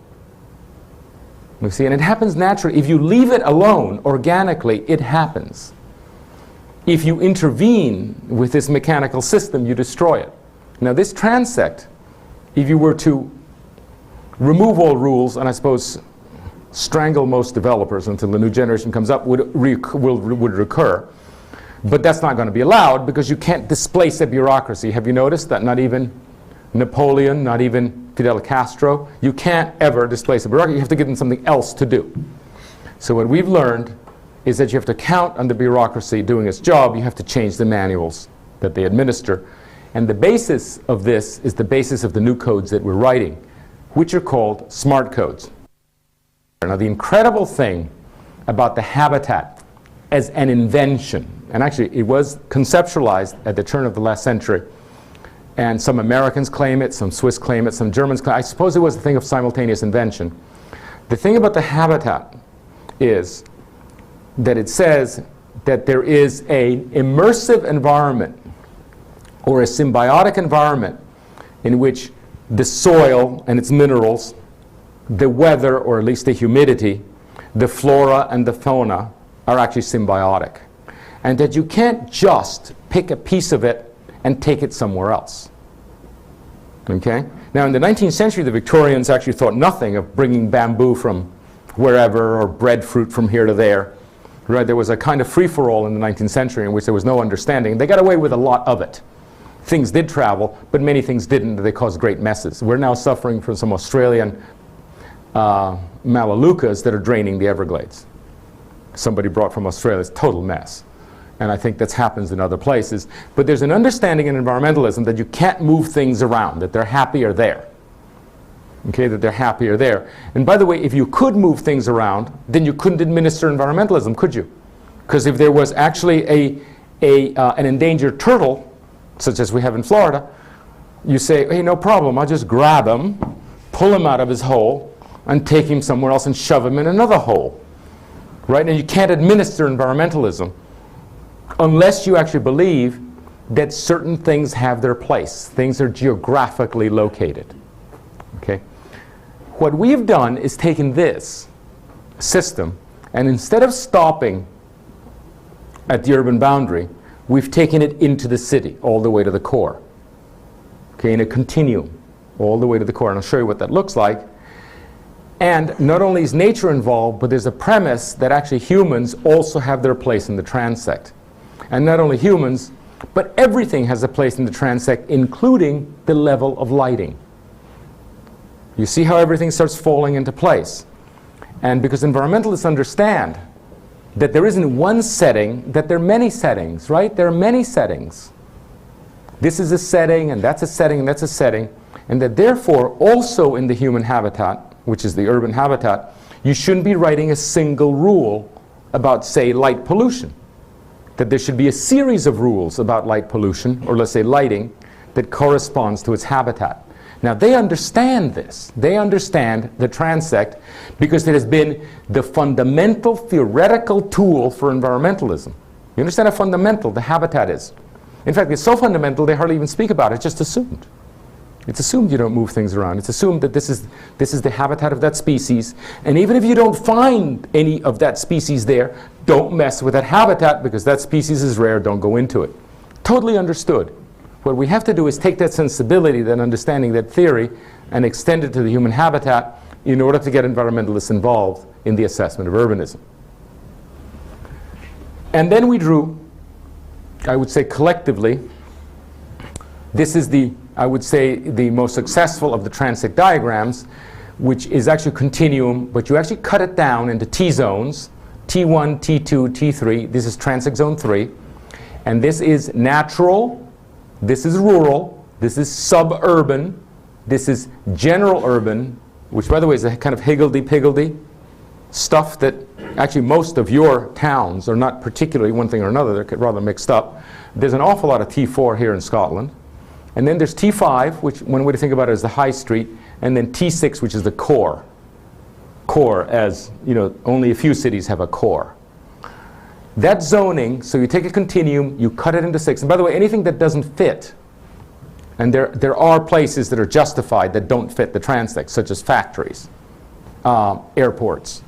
You see, and it happens naturally. If you leave it alone, organically, it happens. If you intervene with this mechanical system, you destroy it. Now this transect, if you were to remove all rules, and I suppose strangle most developers until the new generation comes up, would recur. But that's not going to be allowed because you can't displace a bureaucracy. Have you noticed that not even Napoleon, not even Fidel Castro, you can't ever displace a bureaucracy. You have to give them something else to do. So what we've learned is that you have to count on the bureaucracy doing its job. You have to change the manuals that they administer. And the basis of this is the basis of the new codes that we're writing, which are called smart codes. Now the incredible thing about the habitat as an invention, and actually it was conceptualized at the turn of the last century, and some Americans claim it, some Swiss claim it, some Germans claim it. I suppose it was a thing of simultaneous invention. The thing about the habitat is that it says that there is an immersive environment or a symbiotic environment in which the soil and its minerals, the weather, or at least the humidity, the flora and the fauna are actually symbiotic. And that you can't just pick a piece of it and take it somewhere else. Okay? Now in the 19th century, the Victorians actually thought nothing of bringing bamboo from wherever or breadfruit from here to there. Right? There was a kind of free-for-all in the 19th century in which there was no understanding. They got away with a lot of it. Things did travel, but many things didn't. They caused great messes. We're now suffering from some Australian Melaleucas that are draining the Everglades. Somebody brought from Australia. It's a total mess. And I think that happens in other places. But there's an understanding in environmentalism that you can't move things around, that they're happy or there. Okay, that they're happy or there. And by the way, if you could move things around, then you couldn't administer environmentalism, could you? Because if there was actually an endangered turtle, such as we have in Florida, you say, hey, no problem, I'll just grab him, pull him out of his hole, and take him somewhere else and shove him in another hole. Right? And you can't administer environmentalism unless you actually believe that certain things have their place. Things are geographically located. Okay? What we've done is taken this system, and instead of stopping at the urban boundary, we've taken it into the city, all the way to the core. Okay, in a continuum, all the way to the core. And I'll show you what that looks like. And not only is nature involved, but there's a premise that actually humans also have their place in the transect. And not only humans, but everything has a place in the transect, including the level of lighting. You see how everything starts falling into place. And because environmentalists understand that there isn't one setting, that there are many settings, right? There are many settings. This is a setting, and that's a setting, and that's a setting. And that therefore, also in the human habitat, which is the urban habitat, you shouldn't be writing a single rule about, say, light pollution. That there should be a series of rules about light pollution, or let's say lighting, that corresponds to its habitat. Now they understand this. They understand the transect because it has been the fundamental theoretical tool for environmentalism. You understand how fundamental the habitat is? In fact, it's so fundamental they hardly even speak about it. It's just assumed. It's assumed you don't move things around. It's assumed that this is the habitat of that species. And even if you don't find any of that species there, don't mess with that habitat because that species is rare. Don't go into it. Totally understood. What we have to do is take that sensibility, that understanding, that theory, and extend it to the human habitat in order to get environmentalists involved in the assessment of urbanism. And then we drew, I would say collectively, this is I would say the most successful of the transect diagrams, which is actually a continuum, but you actually cut it down into T-zones, T1, T2, T3. This is transect zone 3. And this is natural. This is rural, this is suburban, this is general urban, which by the way is a kind of higgledy-piggledy stuff that actually most of your towns are not particularly one thing or another, they're rather mixed up. There's an awful lot of T4 here in Scotland. And then there's T5, which one way to think about it is the high street, and then T6, which is the core. Core, as you know, only a few cities have a core. That zoning, so you take a continuum, you cut it into 6. And by the way, anything that doesn't fit, and there are places that are justified that don't fit the Transect, such as factories, airports,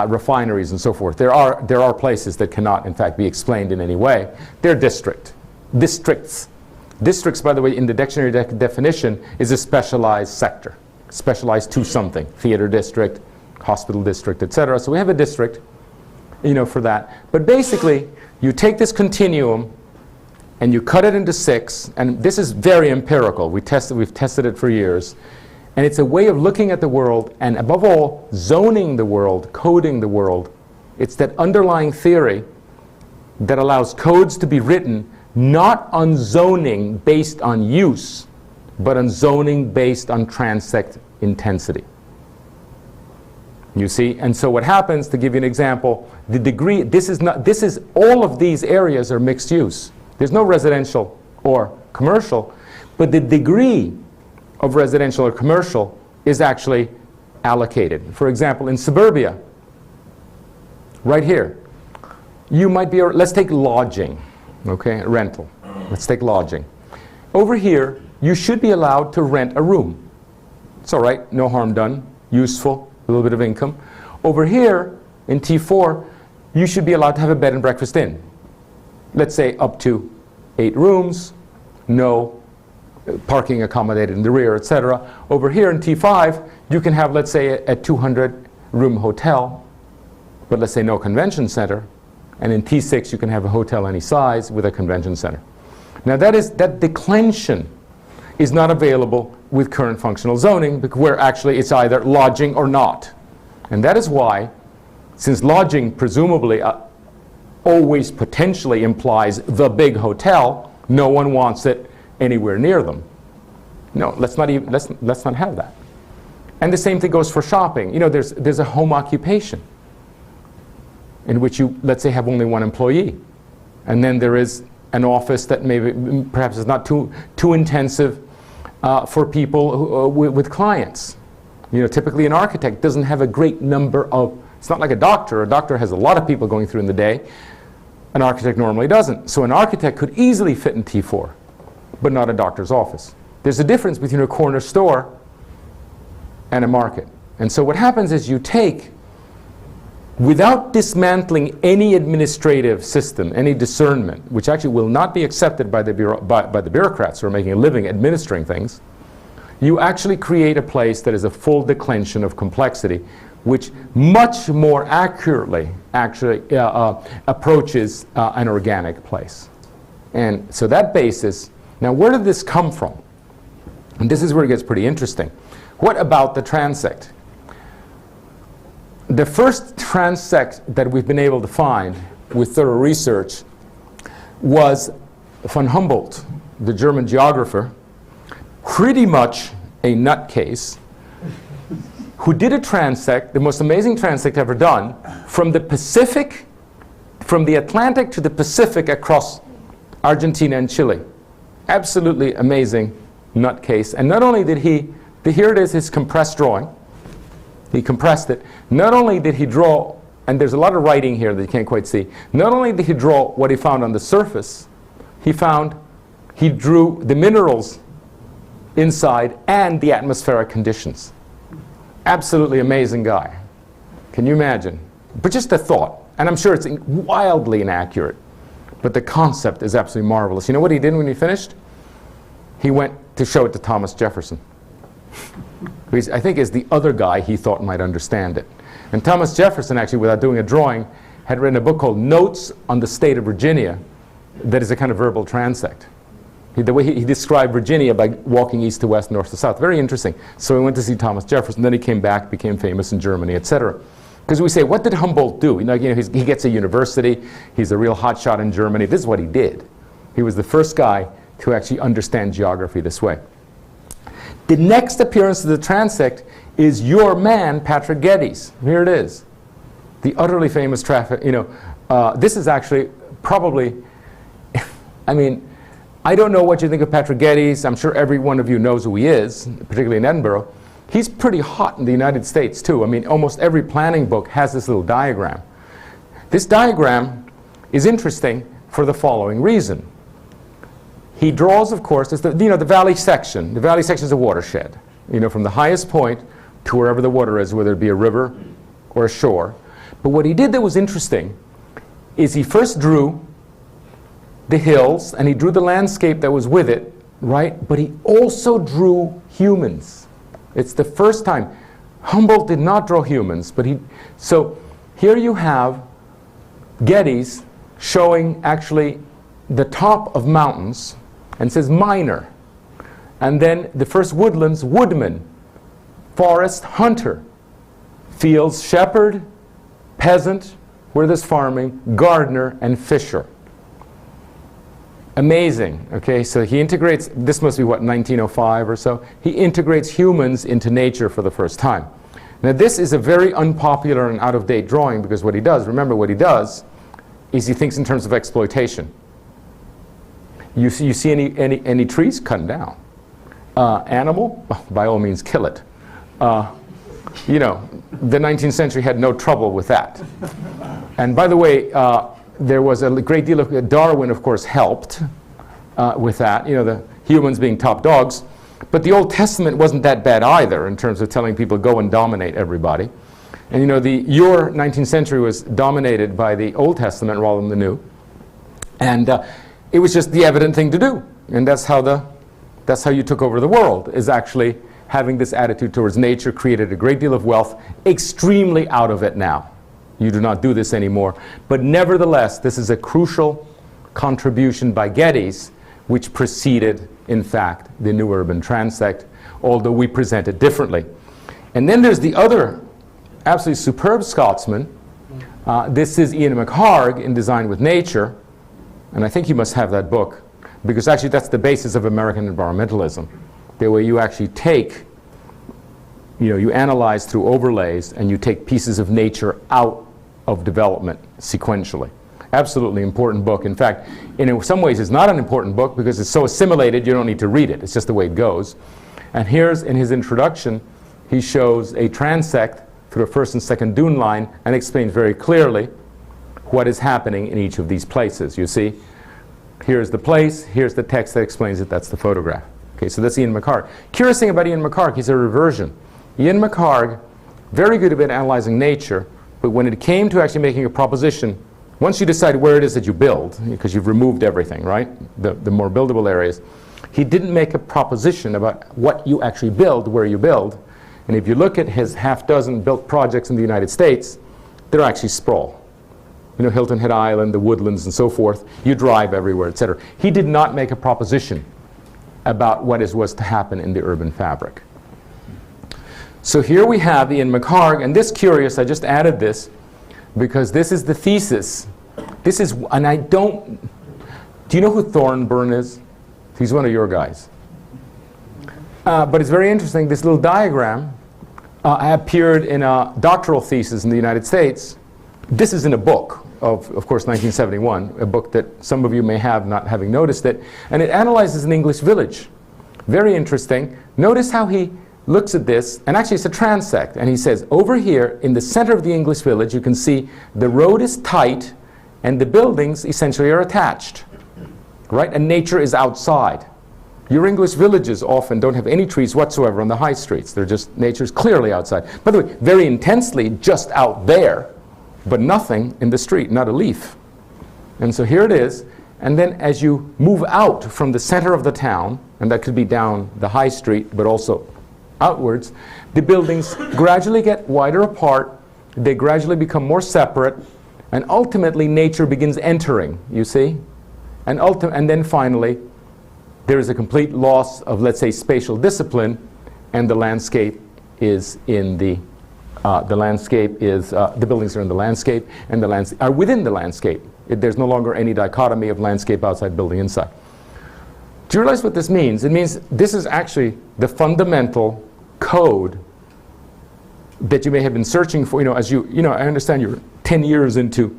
refineries, and so forth. There are places that cannot, in fact, be explained in any way. They're districts. Districts, by the way, in the dictionary definition, is a specialized sector, specialized to something. Theater district, hospital district, etc. So we have a district, for that. But basically, you take this continuum and you cut it into 6, and this is very empirical. We've tested it for years. And it's a way of looking at the world, and above all, zoning the world, coding the world. It's that underlying theory that allows codes to be written not on zoning based on use, but on zoning based on transect intensity. You see? And so what happens, to give you an example, the degree, all of these areas are mixed use. There's no residential or commercial, but the degree of residential or commercial is actually allocated. For example, in suburbia, right here, you might be, let's take lodging, okay, rental. Let's take lodging. Over here, you should be allowed to rent a room. It's all right, no harm done, useful, a little bit of income. Over here, in T4, you should be allowed to have a bed and breakfast inn. Let's say up to 8 rooms, no parking accommodated in the rear, etc. Over here in T5, you can have, let's say, a 200-room hotel, but let's say no convention center. And in T6, you can have a hotel any size with a convention center. Now that declension is not available with current functional zoning, where actually it's either lodging or not. And that is why, since lodging presumably always potentially implies the big hotel, no one wants it anywhere near them. No, let's not have that. And the same thing goes for shopping. There's a home occupation in which you, let's say, have only one employee. And then there is an office that maybe perhaps is not too intensive for people with clients. Typically an architect doesn't have a great number of, it's not like a doctor. A doctor has a lot of people going through in the day. An architect normally doesn't. So an architect could easily fit in T4, but not a doctor's office. There's a difference between a corner store and a market. And so what happens is you take, without dismantling any administrative system, any discernment, which actually will not be accepted by the bureaucrats who are making a living administering things, you actually create a place that is a full declension of complexity, which much more accurately actually approaches an organic place. And so that basis, now where did this come from? And this is where it gets pretty interesting. What about the transect? The first transect that we've been able to find with thorough research was von Humboldt, the German geographer, pretty much a nutcase, who did a transect, the most amazing transect ever done, from the Pacific, from the Atlantic to the Pacific across Argentina and Chile. Absolutely amazing nutcase. And not only did here it is, his compressed drawing. He compressed it. Not only did he draw, and there's a lot of writing here that you can't quite see, not only did he draw what he found on the surface, he drew the minerals inside and the atmospheric conditions. Absolutely amazing guy. Can you imagine? But just a thought, and I'm sure it's wildly inaccurate, but the concept is absolutely marvelous. You know what he did when he finished? He went to show it to Thomas Jefferson. I think is the other guy he thought might understand it. And Thomas Jefferson, actually, without doing a drawing, had written a book called Notes on the State of Virginia that is a kind of verbal transect. The way he described Virginia by walking east to west, north to south. Very interesting. So he went to see Thomas Jefferson. Then he came back, became famous in Germany, etc. Because we say, what did Humboldt do? He gets a university. He's a real hotshot in Germany. This is what he did. He was the first guy to actually understand geography this way. The next appearance of the transect is your man, Patrick Gettys. Here it is. The utterly famous traffic, this is actually probably, I don't know what you think of Patrick Gettys. I'm sure every one of you knows who he is, particularly in Edinburgh. He's pretty hot in the United States, too. Almost every planning book has this little diagram. This diagram is interesting for the following reason. He draws, of course, the valley section. The valley section is a watershed, from the highest point to wherever the water is, whether it be a river or a shore. But what he did that was interesting is he first drew the hills and he drew the landscape that was with it, right? But he also drew humans. It's the first time. Humboldt did not draw humans, but so here you have Gettys showing actually the top of mountains and says minor. And then the first woodlands, woodman, forest, hunter, fields, shepherd, peasant, where there's farming, gardener, and fisher. Amazing, okay? So he integrates, this must be what, 1905 or so? He integrates humans into nature for the first time. Now this is a very unpopular and out-of-date drawing because what he does, remember what he does, is he thinks in terms of exploitation. You see any trees? Cut them down. Animal? By all means kill it. The 19th century had no trouble with that. And by the way, there was a great deal of, Darwin of course helped with that, the humans being top dogs. But the Old Testament wasn't that bad either in terms of telling people go and dominate everybody. And your 19th century was dominated by the Old Testament rather than the New. And it was just the evident thing to do. And that's how you took over the world, is actually having this attitude towards nature, created a great deal of wealth, extremely out of it now. You do not do this anymore. But nevertheless, this is a crucial contribution by Gettys, which preceded, in fact, the New Urban Transect, although we present it differently. And then there's the other absolutely superb Scotsman. This is Ian McHarg in Design with Nature. And I think you must have that book, because actually that's the basis of American environmentalism. The way you actually take, you analyze through overlays and you take pieces of nature out of development sequentially. Absolutely important book. In fact, in some ways it's not an important book because it's so assimilated you don't need to read it. It's just the way it goes. And here's in his introduction, he shows a transect through a first and second dune line and explains very clearly what is happening in each of these places. You see, here's the place, here's the text that explains it, that's the photograph. Okay, so that's Ian McHarg. Curious thing about Ian McHarg, he's a reversion. Ian McHarg, very good at analyzing nature, but when it came to actually making a proposition, once you decide where it is that you build, because you've removed everything, right, the more buildable areas, he didn't make a proposition about what you actually build, where you build. And if you look at his half-dozen built projects in the United States, they're actually sprawl. Hilton Head Island, the woodlands, and so forth. You drive everywhere, etc. He did not make a proposition about what was to happen in the urban fabric. So here we have Ian McHarg, and this curious, I just added this because this is the thesis. This is, and do you know who Thorin Burn is? He's one of your guys. But it's very interesting, this little diagram appeared in a doctoral thesis in the United States. This is in a book of course, 1971, a book that some of you may have not having noticed it, and it analyzes an English village. Very interesting. Notice how he looks at this, and actually it's a transect, and he says, over here in the center of the English village, you can see the road is tight, and the buildings essentially are attached, right? And nature is outside. Your English villages often don't have any trees whatsoever on the high streets. They're just, nature's clearly outside. By the way, very intensely just out there, but nothing in the street, not a leaf. And so here it is, and then as you move out from the center of the town, and that could be down the high street, but also outwards, the buildings gradually get wider apart, they gradually become more separate, and ultimately nature begins entering, you see? And then finally, there is a complete loss of, let's say, spatial discipline, and the landscape is in the buildings are in the landscape, and the lands are within the landscape. There's no longer any dichotomy of landscape outside, building inside. Do you realize what this means? It means this is actually the fundamental code that you may have been searching for, as I understand you're 10 years into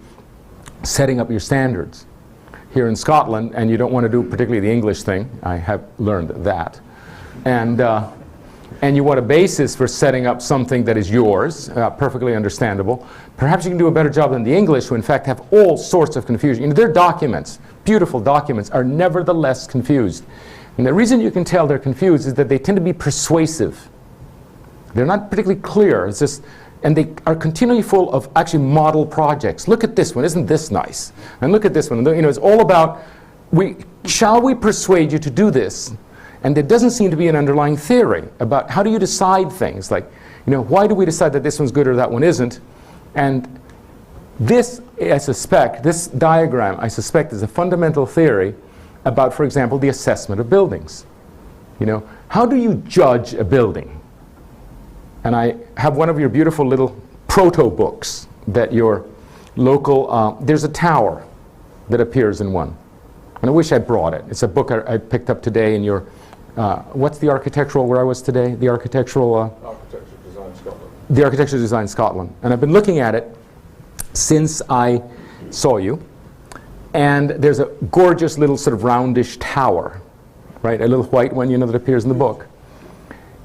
setting up your standards here in Scotland, and you don't want to do particularly the English thing. I have learned that. And and you want a basis for setting up something that is yours, perfectly understandable. Perhaps you can do a better job than the English, who in fact have all sorts of confusion. You know, their documents, beautiful documents, are nevertheless confused. And the reason you can tell they're confused is that they tend to be persuasive. They're not particularly clear. It's just, and they are continually full of actually model projects. Look at this one, isn't this nice? And look at this one. You know, it's all about, shall we persuade you to do this? And there doesn't seem to be an underlying theory about how do you decide things. Like, you know, why do we decide that this one's good or that one isn't? And this, I suspect, this diagram, I suspect, is a fundamental theory about, for example, the assessment of buildings. You know, how do you judge a building? And I have one of your beautiful little proto books that your local, there's a tower that appears in one. And I wish I brought it. It's a book I picked up today in your, what's the architectural, where I was today? The architectural... Architecture Design Scotland. The Architecture Design Scotland. And I've been looking at it since I saw you. And there's a gorgeous little sort of roundish tower, right? A little white one, you know, that appears in the book.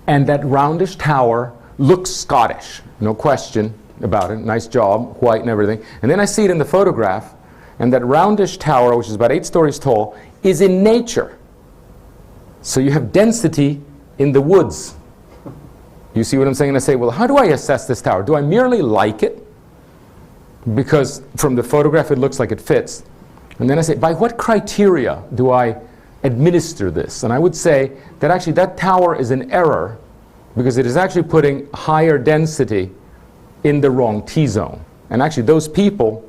And that roundish tower looks Scottish, no question about it. Nice job, white and everything. And then I see it in the photograph, and that roundish tower, which is about 8 stories tall, is in nature. So you have density in the woods. You see what I'm saying? And I say, well, how do I assess this tower? Do I merely like it? Because from the photograph it looks like it fits. And then I say, by what criteria do I administer this? And I would say that actually that tower is an error because it is actually putting higher density in the wrong T-zone. And actually those people,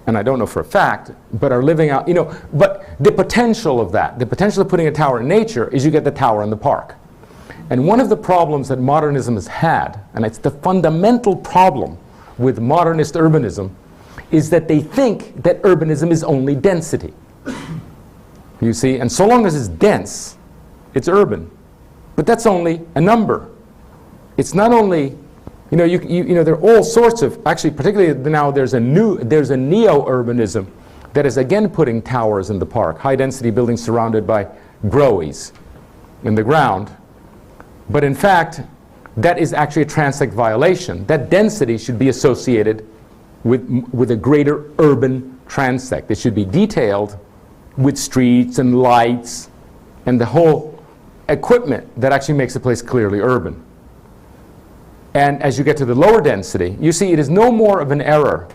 and I don't know for a fact, but are living out, you know, but the potential of that, the potential of putting a tower in nature is you get the tower in the park. And one of the problems that modernism has had, and it's the fundamental problem with modernist urbanism, is that they think that urbanism is only density. You see, and so long as it's dense, it's urban. But that's only a number. It's not only, you know, you know, there are all sorts of, actually particularly now there's a neo-urbanism that is again putting towers in the park, high density buildings surrounded by growies in the ground. But in fact, that is actually a Transect violation. That density should be associated with a greater urban transect. It should be detailed with streets and lights and the whole equipment that actually makes a place clearly urban. And as you get to the lower density, you see it is no more of an error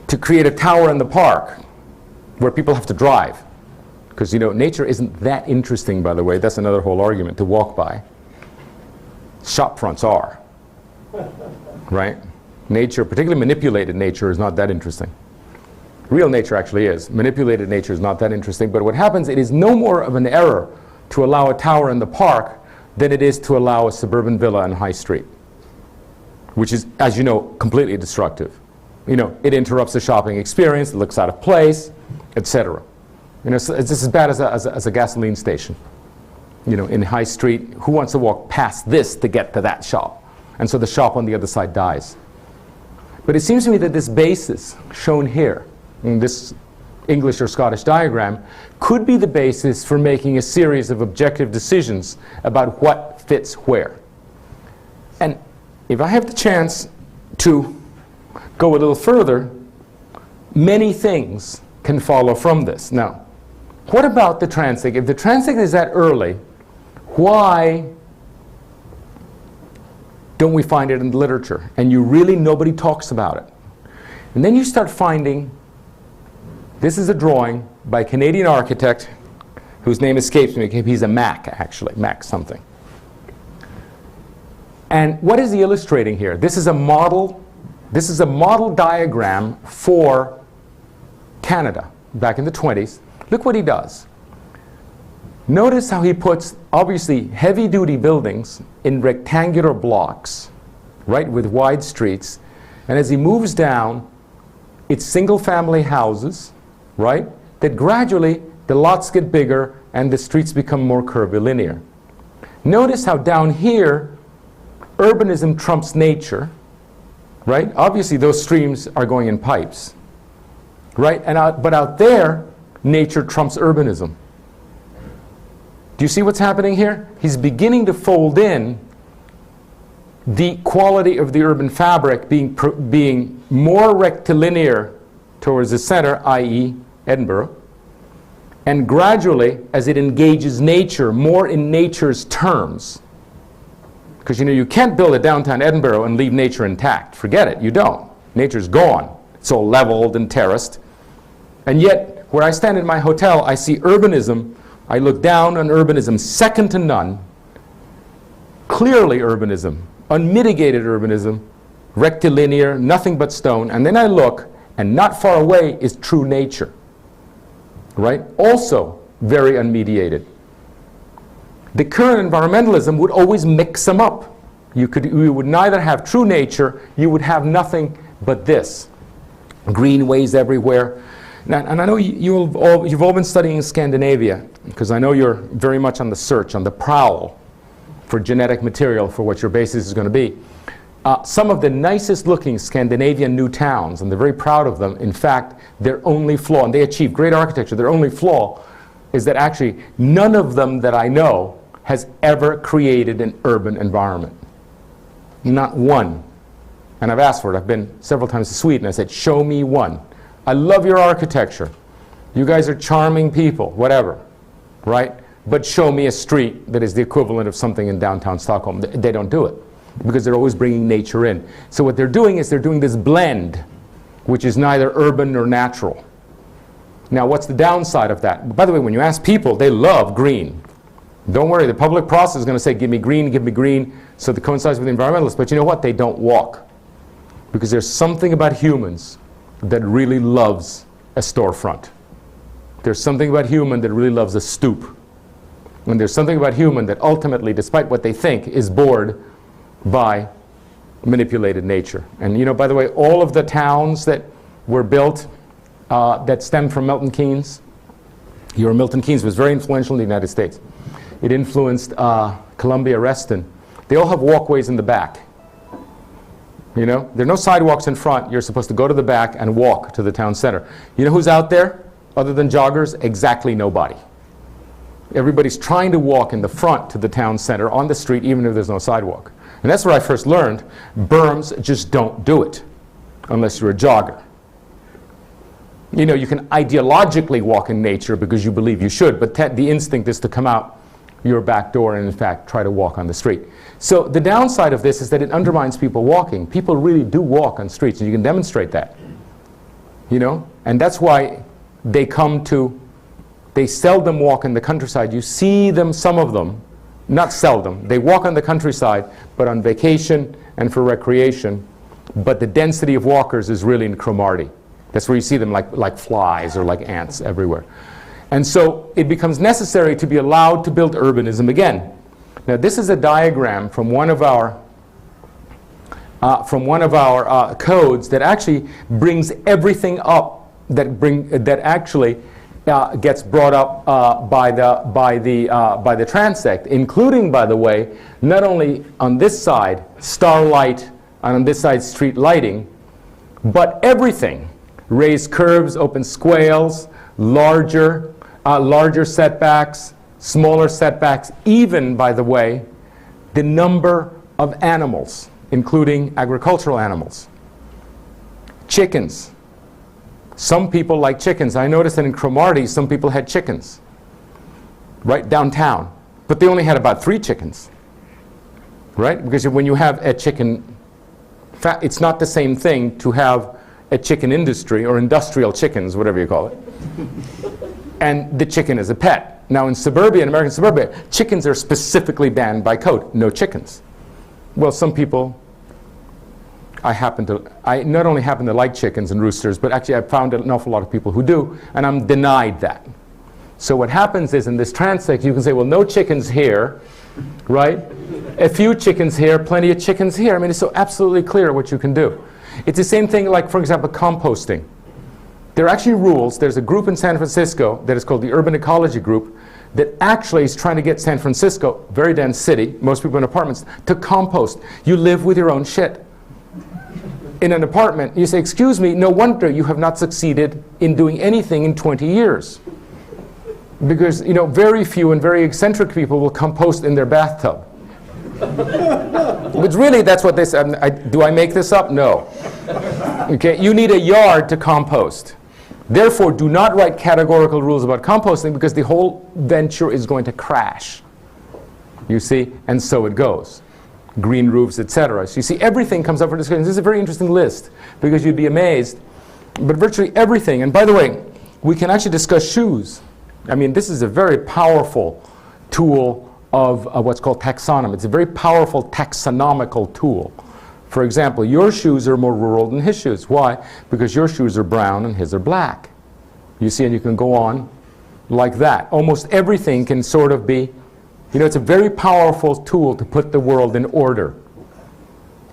to create a tower in the park where people have to drive. Because, you know, nature isn't that interesting, by the way. That's another whole argument to walk by. Shop fronts are, right? Nature, particularly manipulated nature, is not that interesting. Real nature actually is. Manipulated nature is not that interesting. But what happens, it is no more of an error to allow a tower in the park than it is to allow a suburban villa on High Street, which is, as you know, completely destructive. You know, it interrupts the shopping experience, it looks out of place, etc. You know, so it's as bad as a gasoline station. You know, in High Street, who wants to walk past this to get to that shop? And so the shop on the other side dies. But it seems to me that this basis shown here, in this English or Scottish diagram, could be the basis for making a series of objective decisions about what fits where. And if I have the chance to go a little further, many things can follow from this. Now, what about the Transect? If the Transect is that early, why don't we find it in the literature? And nobody talks about it. And then you start finding, this is a drawing by a Canadian architect whose name escapes me. He's a Mac, actually, Mac something. And what is he illustrating here? This is a model diagram for Canada back in the 20s. Look what he does. Notice how he puts, obviously, heavy-duty buildings in rectangular blocks, right, with wide streets. And as he moves down, it's single-family houses, right, that gradually the lots get bigger and the streets become more curvilinear. Notice how down here, urbanism trumps nature, right? Obviously, those streams are going in pipes, right? But out there, nature trumps urbanism. Do you see what's happening here? He's beginning to fold in the quality of the urban fabric being more rectilinear towards the center, i.e. Edinburgh, and gradually, as it engages nature, more in nature's terms. Because you can't build a downtown Edinburgh and leave nature intact. Forget it, you don't. Nature's gone. It's all leveled and terraced. And yet, where I stand in my hotel, I see urbanism. I look down on urbanism, second to none. Clearly urbanism, unmitigated urbanism, rectilinear, nothing but stone. And then I look, and not far away is true nature. Right? Also very unmediated. The current environmentalism would always mix them up. You would neither have true nature, you would have nothing but this. Greenways everywhere. Now, and I know you've all been studying Scandinavia, because I know you're very much on the search, on the prowl for genetic material for what your basis is going to be. Some of the nicest looking Scandinavian new towns, and they're very proud of them. In fact, their only flaw, and they achieve great architecture, their only flaw is that actually none of them that I know has ever created an urban environment. Not one. And I've asked for it. I've been several times to Sweden. I said, show me one. I love your architecture. You guys are charming people, whatever, right? But show me a street that is the equivalent of something in downtown Stockholm. They don't do it, because they're always bringing nature in. So what they're doing is they're doing this blend, which is neither urban nor natural. Now, what's the downside of that? By the way, when you ask people, they love green. Don't worry, the public process is going to say, give me green, so that coincides with the environmentalists. But you know what? They don't walk. Because there's something about humans that really loves a storefront. There's something about human that really loves a stoop. And there's something about human that ultimately, despite what they think, is bored by manipulated nature. And by the way, all of the towns that were built that stem from Milton Keynes, Milton Keynes was very influential in the United States. It influenced Columbia Reston. They all have walkways in the back. There are no sidewalks in front. You're supposed to go to the back and walk to the town center. You know who's out there other than joggers? Exactly nobody. Everybody's trying to walk in the front to the town center on the street, even if there's no sidewalk. And that's where I first learned berms just don't do it unless you're a jogger. You can ideologically walk in nature because you believe you should, but the instinct is to come out your back door and in fact try to walk on the street. So the downside of this is that it undermines people walking. People really do walk on streets, and you can demonstrate that. And that's why they seldom walk in the countryside. You see them, some of them, not seldom. They walk on the countryside, but on vacation and for recreation. But the density of walkers is really in Cromarty. That's where you see them like flies or like ants everywhere. And so it becomes necessary to be allowed to build urbanism again. Now this is a diagram from one of our codes that actually brings everything up that actually gets brought up by the Transect, including, by the way, not only on this side starlight and on this side street lighting, but everything: raised curbs, open swales, larger setbacks, smaller setbacks, even, by the way, the number of animals, including agricultural animals. Chickens. Some people like chickens. I noticed that in Cromarty, some people had chickens, right downtown. But they only had about 3 chickens, right? Because when you have a chicken, it's not the same thing to have a chicken industry or industrial chickens, whatever you call it, and the chicken is a pet. Now in suburbia, in American suburbia, chickens are specifically banned by code. No chickens. Well, some people, I not only happen to like chickens and roosters, but actually I've found an awful lot of people who do, and I'm denied that. So what happens is in this Transect, you can say, well, no chickens here, right? A few chickens here, plenty of chickens here. I mean, it's so absolutely clear what you can do. It's the same thing like, for example, composting. There are actually rules. There's a group in San Francisco that is called the Urban Ecology Group that actually is trying to get San Francisco, very dense city, most people in apartments, to compost. You live with your own shit. In an apartment, you say, excuse me, no wonder you have not succeeded in doing anything in 20 years. Because, you know, very few and very eccentric people will compost in their bathtub. But really, that's what they said. Do I make this up? No. Okay, you need a yard to compost. Therefore, do not write categorical rules about composting because the whole venture is going to crash. You see? And so it goes. Green roofs, etc. So you see, everything comes up for discussion. This is a very interesting list because you'd be amazed. But virtually everything, and by the way, we can actually discuss shoes. I mean, this is a very powerful tool of what's called taxonomy. It's a very powerful taxonomical tool. For example, your shoes are more rural than his shoes. Why? Because your shoes are brown and his are black. You see, and you can go on like that. Almost everything can sort of be, you know, it's a very powerful tool to put the world in order.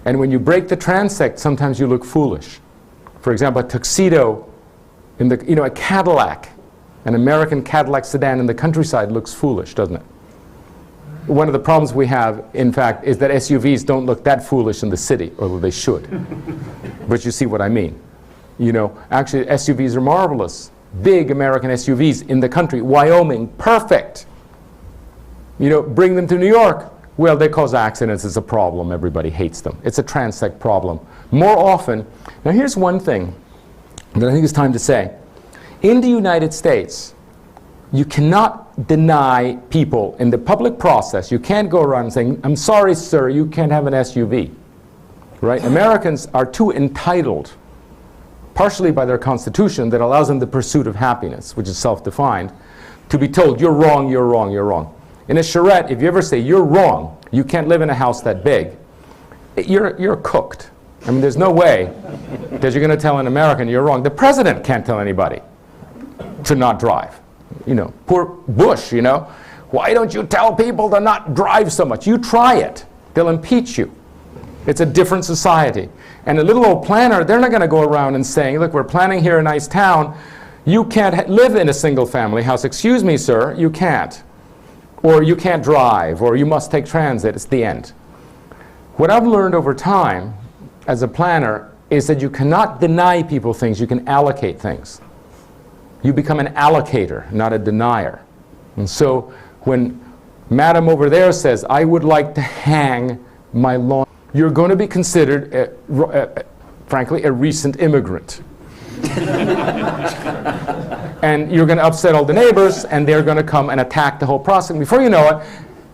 And when you break the transect, sometimes you look foolish. For example, a tuxedo in the, you know, a Cadillac, an American Cadillac sedan in the countryside looks foolish, doesn't it? One of the problems we have, in fact, is that SUVs don't look that foolish in the city, although they should. But you see what I mean. You know, actually, SUVs are marvelous. Big American SUVs in the country. Wyoming, perfect. You know, bring them to New York. Well, they cause accidents. It's a problem. Everybody hates them. It's a transect problem. More often, now here's one thing that I think is time to say. In the United States, you cannot deny people in the public process. You can't go around saying, I'm sorry, sir, you can't have an SUV. Right? Americans are too entitled, partially by their constitution that allows them the pursuit of happiness, which is self-defined, to be told, you're wrong, you're wrong, you're wrong. In a charrette, if you ever say, you're wrong, you can't live in a house that big, you're cooked. I mean, there's no way that you're going to tell an American you're wrong. The president can't tell anybody to not drive. You know, poor Bush, you know. Why don't you tell people to not drive so much? You try it. They'll impeach you. It's a different society. And a little old planner, they're not going to go around and saying, look, we're planning here a nice town. You can't live in a single family house. Excuse me, sir, you can't. Or you can't drive, or you must take transit. It's the end. What I've learned over time as a planner is that you cannot deny people things. You can allocate things. You become an allocator, not a denier. And so when Madam over there says, I would like to hang my lawn, you're going to be considered, frankly, a recent immigrant. And you're going to upset all the neighbors, and they're going to come and attack the whole process. And before you know it,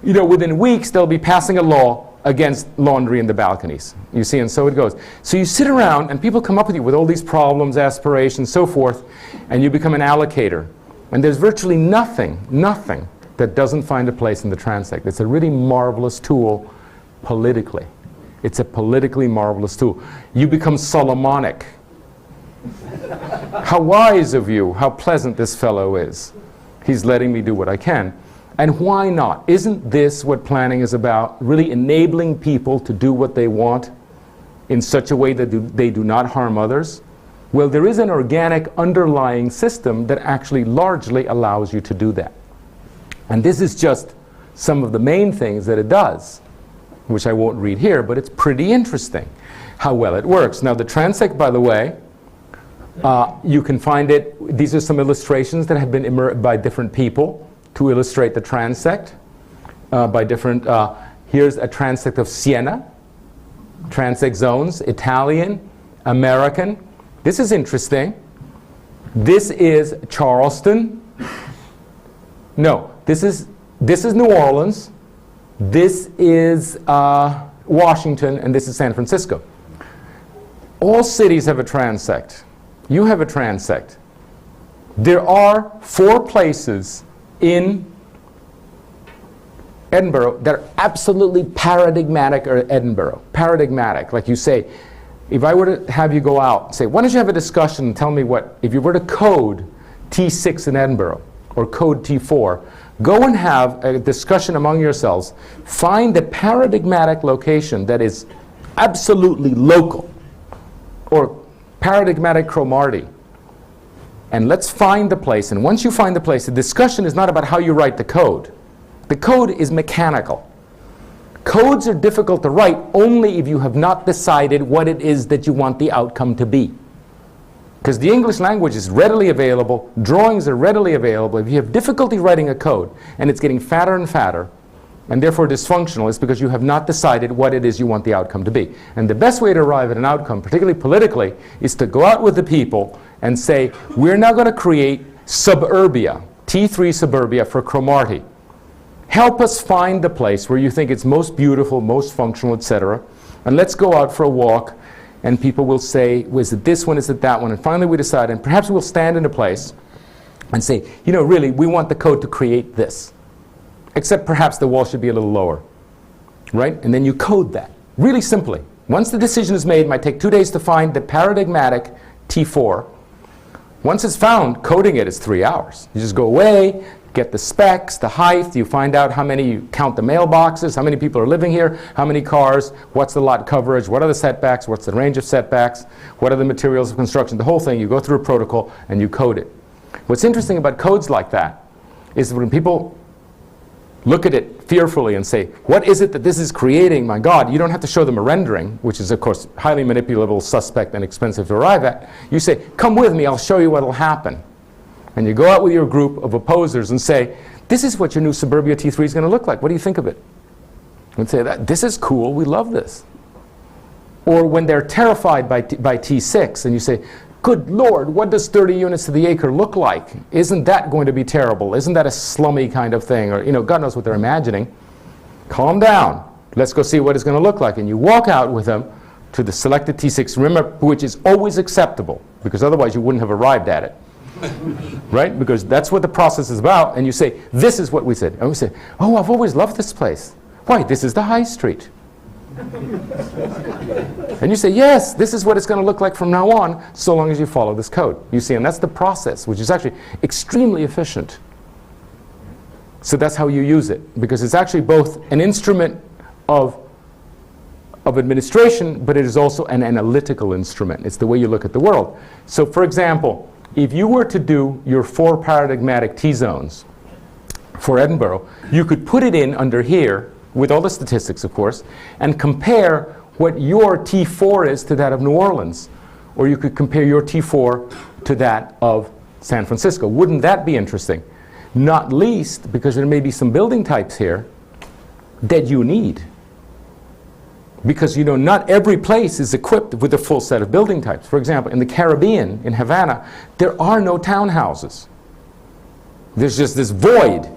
you know, within weeks, they'll be passing a law against laundry in the balconies. You see, and so it goes. So you sit around, and people come up with you with all these problems, aspirations, so forth, and you become an allocator. And there's virtually nothing that doesn't find a place in the transect. It's a really marvelous tool politically. It's a politically marvelous tool. You become Solomonic. How wise of you, how pleasant this fellow is. He's letting me do what I can. And why not? Isn't this what planning is about? Really enabling people to do what they want in such a way that they do not harm others? Well, there is an organic underlying system that actually largely allows you to do that. And this is just some of the main things that it does, which I won't read here, but it's pretty interesting how well it works. Now, the transect, by the way, you can find it. These are some illustrations that have been by different people to illustrate the transect by different. Here's a transect of Siena, transect zones, Italian, American. This is interesting. This is Charleston. No, this is New Orleans. This is Washington, and this is San Francisco. All cities have a transect. You have a transect. There are 4 places in Edinburgh that are absolutely paradigmatic, or Edinburgh. Paradigmatic. Like you say, if I were to have you go out, say, why don't you have a discussion and tell me what, if you were to code T6 in Edinburgh, or code T4, go and have a discussion among yourselves. Find the paradigmatic location that is absolutely local, or paradigmatic Cromarty. And let's find the place. And once you find the place, the discussion is not about how you write the code. The code is mechanical. Codes are difficult to write only if you have not decided what it is that you want the outcome to be. Because the English language is readily available, drawings are readily available. If you have difficulty writing a code and it's getting fatter and fatter, and therefore dysfunctional, it's because you have not decided what it is you want the outcome to be. And the best way to arrive at an outcome, particularly politically, is to go out with the people and say, we're now going to create suburbia, T3 suburbia for Cromarty. Help us find the place where you think it's most beautiful, most functional, etc. And let's go out for a walk, and people will say, well, is it this one, is it that one? And finally we decide, and perhaps we'll stand in a place and say, you know, really, we want the code to create this. Except perhaps the wall should be a little lower, right? And then you code that, really simply. Once the decision is made, it might take 2 days to find the paradigmatic T4. Once it's found, coding it is 3 hours. You just go away, get the specs, the height, you find out how many, you count the mailboxes, how many people are living here, how many cars, what's the lot coverage, what are the setbacks, what's the range of setbacks, what are the materials of construction, the whole thing. You go through a protocol and you code it. What's interesting about codes like that is that when people look at it fearfully and say, what is it that this is creating? My God, you don't have to show them a rendering, which is, of course, highly manipulable, suspect, and expensive to arrive at. You say, come with me, I'll show you what will happen. And you go out with your group of opposers and say, this is what your new Suburbia T3 is going to look like. What do you think of it? And say, this is cool, we love this. Or when they're terrified by T6, and you say, good Lord, what does 30 units to the acre look like? Isn't that going to be terrible? Isn't that a slummy kind of thing? Or, you know, God knows what they're imagining. Calm down. Let's go see what it's going to look like. And you walk out with them to the selected T6, remember, which is always acceptable, because otherwise you wouldn't have arrived at it. Right? Because that's what the process is about. And you say, this is what we said. And we say, oh, I've always loved this place. Why? This is the high street. And you say, yes, this is what it's going to look like from now on, so long as you follow this code. You see, and that's the process, which is actually extremely efficient. So that's how you use it, because it's actually both an instrument of administration, but it is also an analytical instrument. It's the way you look at the world. So, for example, if you were to do your 4 paradigmatic T-zones for Edinburgh, you could put it in under here, with all the statistics, of course, and compare what your T4 is to that of New Orleans. Or you could compare your T4 to that of San Francisco. Wouldn't that be interesting? Not least because there may be some building types here that you need. Because, you know, not every place is equipped with a full set of building types. For example, in the Caribbean, in Havana, there are no townhouses. There's just this void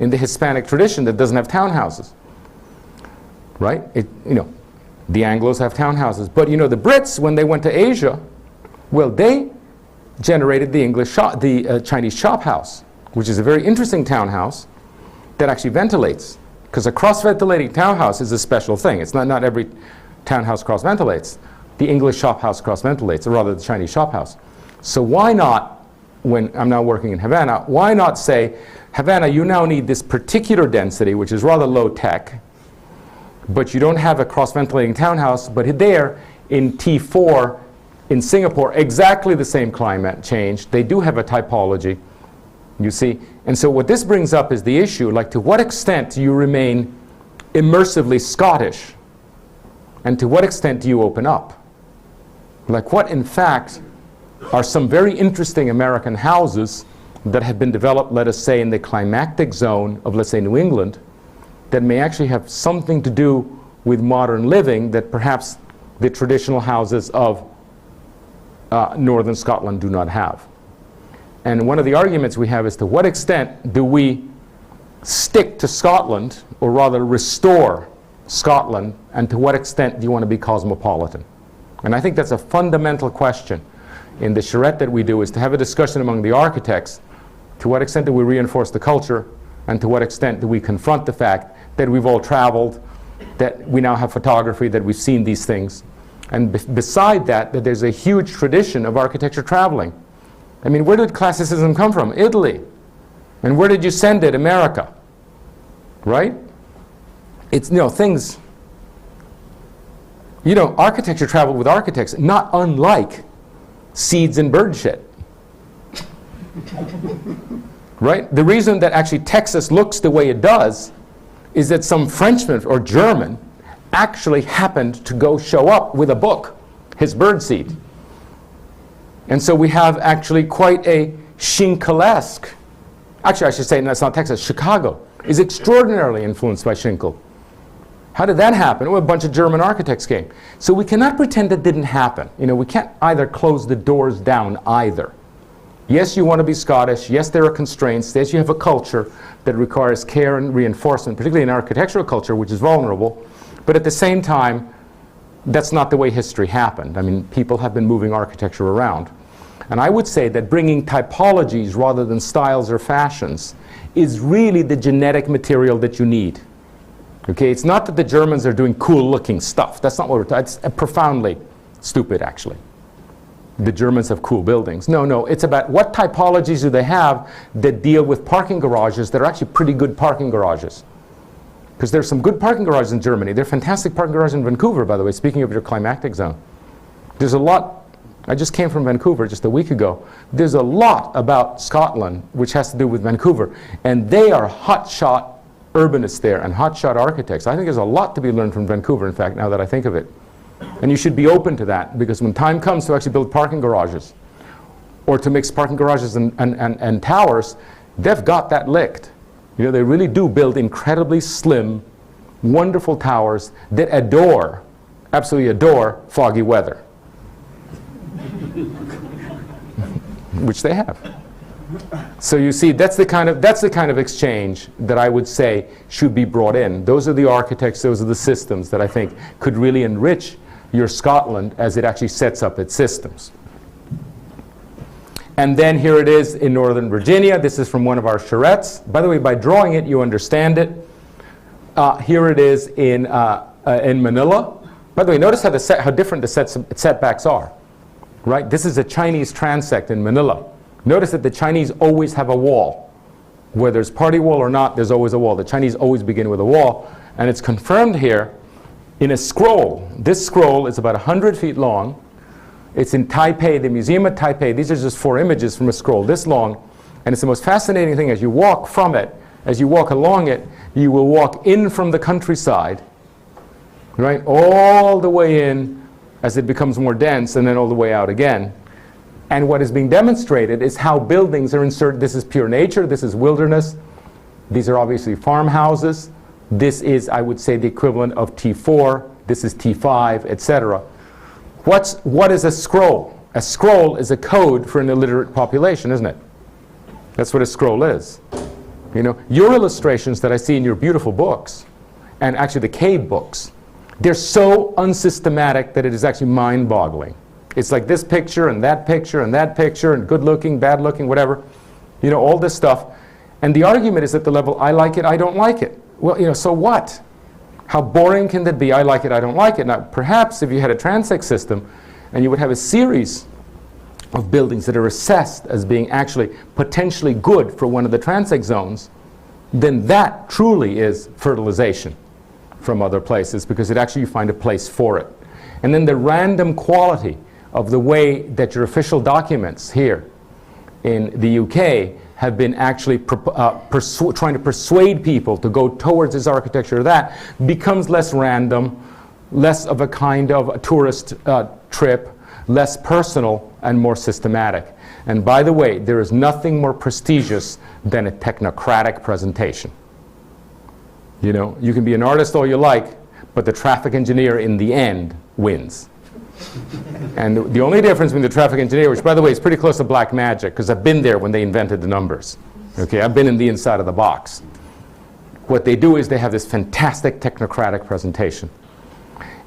in the Hispanic tradition that doesn't have townhouses. Right? You know, the Anglos have townhouses. But, you know, the Brits, when they went to Asia, well, they generated the Chinese chop house, which is a very interesting townhouse that actually ventilates. Because a cross-ventilating townhouse is a special thing. It's not every townhouse cross-ventilates. The English shop house cross-ventilates, or rather the Chinese shop house. So why not, when I'm now working in Havana, why not say, Havana, you now need this particular density, which is rather low-tech, but you don't have a cross-ventilating townhouse, but there in T4 in Singapore, exactly the same climate change. They do have a typology, you see. And so what this brings up is the issue, like, to what extent do you remain immersively Scottish? And to what extent do you open up? Like, what in fact are some very interesting American houses that have been developed, let us say, in the climactic zone of, let's say, New England, that may actually have something to do with modern living that perhaps the traditional houses of northern Scotland do not have. And one of the arguments we have is, to what extent do we stick to Scotland, or rather restore Scotland, and to what extent do you want to be cosmopolitan? And I think that's a fundamental question in the charrette that we do, is to have a discussion among the architects. To what extent do we reinforce the culture, and to what extent do we confront the fact that we've all traveled, that we now have photography, that we've seen these things. And beside that, that there's a huge tradition of architecture traveling. I mean, where did classicism come from? Italy. And where did you send it? America. Right? It's, you know, things, you know, architecture traveled with architects, not unlike seeds and bird shit. Right? The reason that actually Texas looks the way it does is that some Frenchman or German actually happened to go show up with a book, his bird seed. And so we have actually quite a Schinkelesque, actually I should say, no, it's not Texas, Chicago is extraordinarily influenced by Schinkel. How did that happen? Well, a bunch of German architects came. So we cannot pretend that didn't happen. You know, we can't either close the doors down either. Yes, you want to be Scottish. Yes, there are constraints. Yes, you have a culture that requires care and reinforcement, particularly in architectural culture, which is vulnerable. But at the same time, that's not the way history happened. I mean, people have been moving architecture around. And I would say that bringing typologies rather than styles or fashions is really the genetic material that you need. Okay, it's not that the Germans are doing cool-looking stuff. That's not what we're talking. It's profoundly stupid, actually. The Germans have cool buildings. No, it's about what typologies do they have that deal with parking garages that are actually pretty good parking garages. Because there's some good parking garages in Germany. There are fantastic parking garages in Vancouver, by the way, speaking of your climatic zone. There's a lot. I just came from Vancouver just a week ago. There's a lot about Scotland which has to do with Vancouver. And they are hotshot urbanists there and hotshot architects. I think there's a lot to be learned from Vancouver, in fact, now that I think of it. And you should be open to that, because when time comes to actually build parking garages or to mix parking garages and towers, they've got that licked. You know, they really do build incredibly slim, wonderful towers that absolutely adore foggy weather. Which they have. So you see, that's the kind of exchange that I would say should be brought in. Those are the architects, those are the systems that I think could really enrich your Scotland as it actually sets up its systems. And then here it is in Northern Virginia. This is from one of our charrettes. By the way, by drawing it, you understand it. Here it is in Manila. By the way, notice how different the setbacks are. Right? This is a Chinese transect in Manila. Notice that the Chinese always have a wall. Whether there's party wall or not, there's always a wall. The Chinese always begin with a wall. And it's confirmed here in a scroll. This scroll is about 100 feet long. It's in Taipei, the Museum of Taipei. These are just 4 images from a scroll this long. And it's the most fascinating thing. As you walk from it, as you walk along it, you will walk in from the countryside, right, all the way in as it becomes more dense, and then all the way out again. And what is being demonstrated is how buildings are inserted. This is pure nature. This is wilderness. These are obviously farmhouses. This is, I would say, the equivalent of T4. This is T5, etc. What is a scroll? A scroll is a code for an illiterate population, isn't it? That's what a scroll is. You know, your illustrations that I see in your beautiful books, and actually the cave books, they're so unsystematic that it is actually mind-boggling. It's like this picture and that picture and that picture and good-looking, bad-looking, whatever. You know, all this stuff. And the argument is at the level, I like it, I don't like it. Well, you know, so what? How boring can that be? I like it, I don't like it. Now, perhaps if you had a transect system and you would have a series of buildings that are assessed as being actually potentially good for one of the transect zones, then that truly is fertilization from other places, because it actually you find a place for it. And then the random quality of the way that your official documents here in the UK have been actually trying to persuade people to go towards this architecture or that becomes less random, less of a kind of a tourist trip, less personal, and more systematic. And by the way, there is nothing more prestigious than a technocratic presentation. You know, you can be an artist all you like, but the traffic engineer in the end wins. And the only difference between the traffic engineer, which by the way is pretty close to black magic, because I've been there when they invented the numbers. Okay, I've been in the inside of the box. What they do is they have this fantastic technocratic presentation.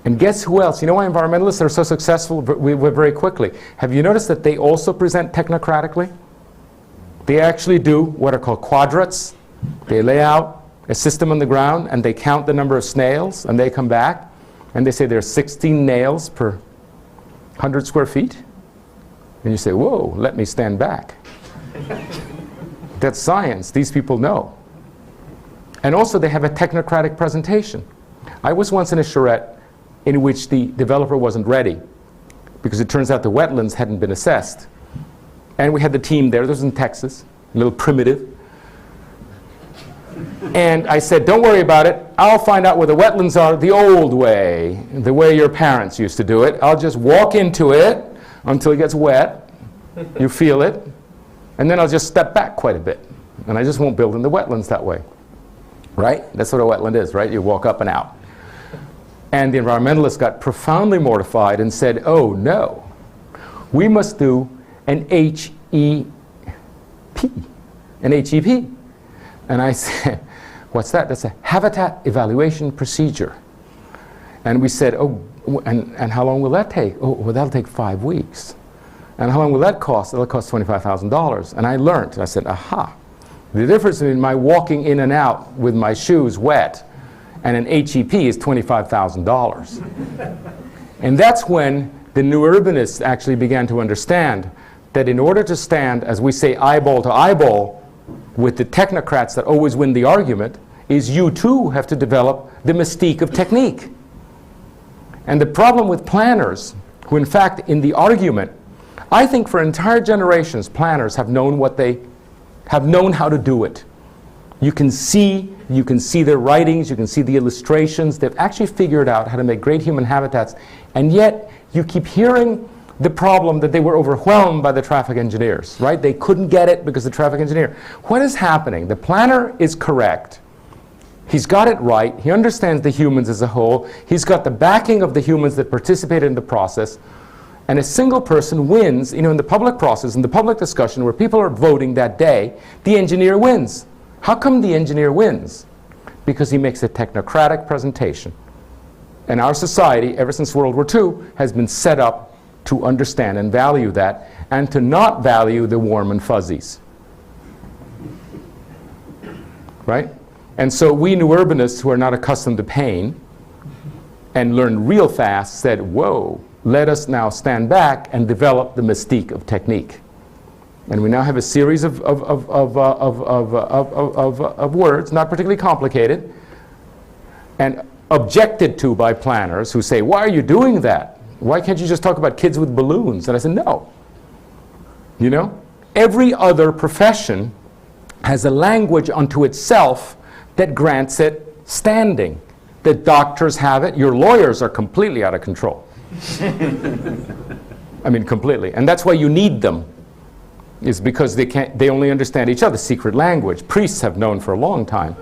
And guess who else? You know why environmentalists are so successful very quickly? Have you noticed that they also present technocratically? They actually do what are called quadrats. They lay out a system on the ground and they count the number of snails, and they come back and they say there's 16 nails per 100 square feet. And you say, whoa, let me stand back. That's science. These people know. And also they have a technocratic presentation. I was once in a charrette in which the developer wasn't ready because it turns out the wetlands hadn't been assessed. And we had the team there. This was in Texas, a little primitive. And I said, don't worry about it. I'll find out where the wetlands are the old way, the way your parents used to do it. I'll just walk into it until it gets wet, you feel it, and then I'll just step back quite a bit. And I just won't build in the wetlands that way. Right? That's what a wetland is, right? You walk up and out. And the environmentalists got profoundly mortified and said, oh no, we must do an HEP. An HEP. And I said, what's that? That's a habitat evaluation procedure. And we said, oh, and how long will that take? Oh, well, that'll take 5 weeks. And how long will that cost? It'll cost $25,000. And I learned, I said, aha. The difference between my walking in and out with my shoes wet and an HEP is $25,000. And that's when the new urbanists actually began to understand that in order to stand, as we say, eyeball to eyeball with the technocrats that always win the argument, is you too have to develop the mystique of technique. And the problem with planners, who in fact in the argument, I think for entire generations, planners have known how to do it. You can see their writings, you can see the illustrations. They've actually figured out how to make great human habitats, and yet you keep hearing the problem that they were overwhelmed by the traffic engineers, right? They couldn't get it because the traffic engineer. What is happening? The planner is correct. He's got it right. He understands the humans as a whole. He's got the backing of the humans that participated in the process. And a single person wins, in the public process, in the public discussion where people are voting that day, the engineer wins. How come the engineer wins? Because he makes a technocratic presentation. And our society, ever since World War II, has been set up to understand and value that, and to not value the warm and fuzzies. Right? And so we new urbanists who are not accustomed to pain and learned real fast said, whoa, let us now stand back and develop the mystique of technique. And we now have a series of words, not particularly complicated, and objected to by planners who say, why are you doing that? Why can't you just talk about kids with balloons? And I said, no. Every other profession has a language unto itself that grants it standing. The doctors have it. Your lawyers are completely out of control. I mean, completely. And that's why you need them, is because they only understand each other's secret language. Priests have known for a long time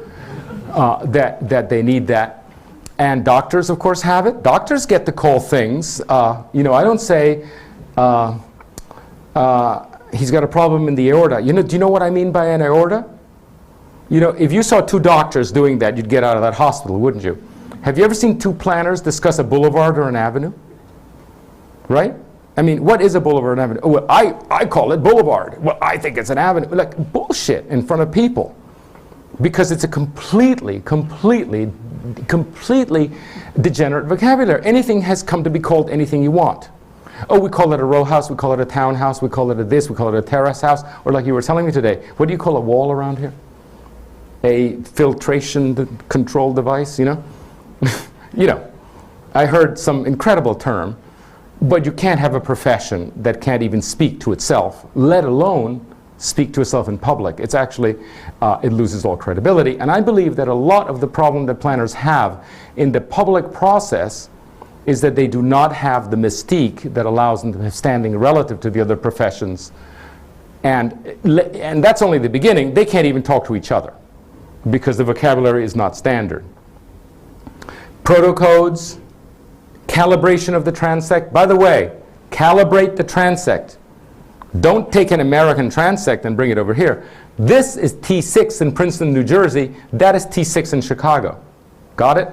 that they need that. And doctors, of course, have it. Doctors get to call things. I don't say, he's got a problem in the aorta. Do you know what I mean by an aorta? If you saw two doctors doing that, you'd get out of that hospital, wouldn't you? Have you ever seen two planners discuss a boulevard or an avenue? Right? I mean, what is a boulevard or an avenue? Oh, well, I call it boulevard. Well, I think it's an avenue. Like, bullshit in front of people. Because it's a completely degenerate vocabulary. Anything has come to be called anything you want. Oh, we call it a row house, we call it a townhouse, we call it a this, we call it a terrace house, or like you were telling me today, what do you call a wall around here? A filtration control device, I heard some incredible term, but you can't have a profession that can't even speak to itself, let alone speak to itself in public. It's actually, it loses all credibility. And I believe that a lot of the problem that planners have in the public process is that they do not have the mystique that allows them to have standing relative to the other professions. And that's only the beginning. They can't even talk to each other because the vocabulary is not standard. Protocodes, calibration of the transect. By the way, calibrate the transect. Don't take an American transect and bring it over here. This is T6 in Princeton, New Jersey. That is T6 in Chicago. Got it?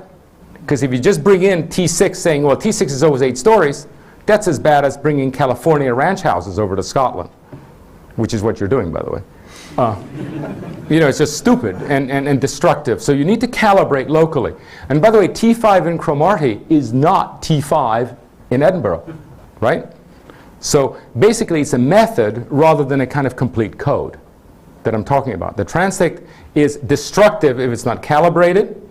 Because if you just bring in T6 saying, well, T6 is always 8 stories, that's as bad as bringing California ranch houses over to Scotland, which is what you're doing, by the way. It's just stupid and destructive. So you need to calibrate locally. And by the way, T5 in Cromarty is not T5 in Edinburgh, right? So basically it's a method rather than a kind of complete code that I'm talking about. The transect is destructive if it's not calibrated.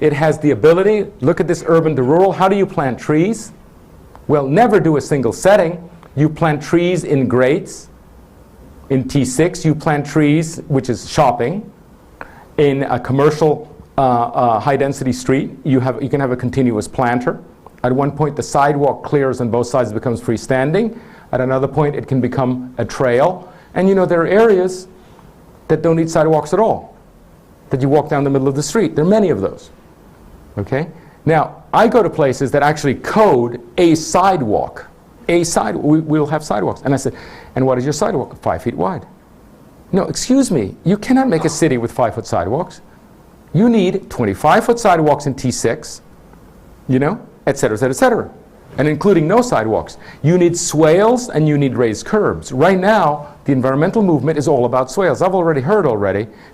It has the ability, look at this urban to rural. How do you plant trees? Well, never do a single setting. You plant trees in grades. In T6, you plant trees, which is shopping. In a commercial high-density street, you can have a continuous planter. At one point, the sidewalk clears on both sides, becomes freestanding. At another point, it can become a trail. And you know, there are areas that don't need sidewalks at all, that you walk down the middle of the street. There are many of those. Okay? Now, I go to places that actually code a sidewalk. We'll have sidewalks. And I said, and what is your sidewalk? 5 feet wide. No, excuse me. You cannot make a city with 5-foot sidewalks. You need 25-foot sidewalks in T6, you know, et cetera, et cetera, et cetera. And including no sidewalks. You need swales and you need raised curbs. Right now, the environmental movement is all about swales. I've already heard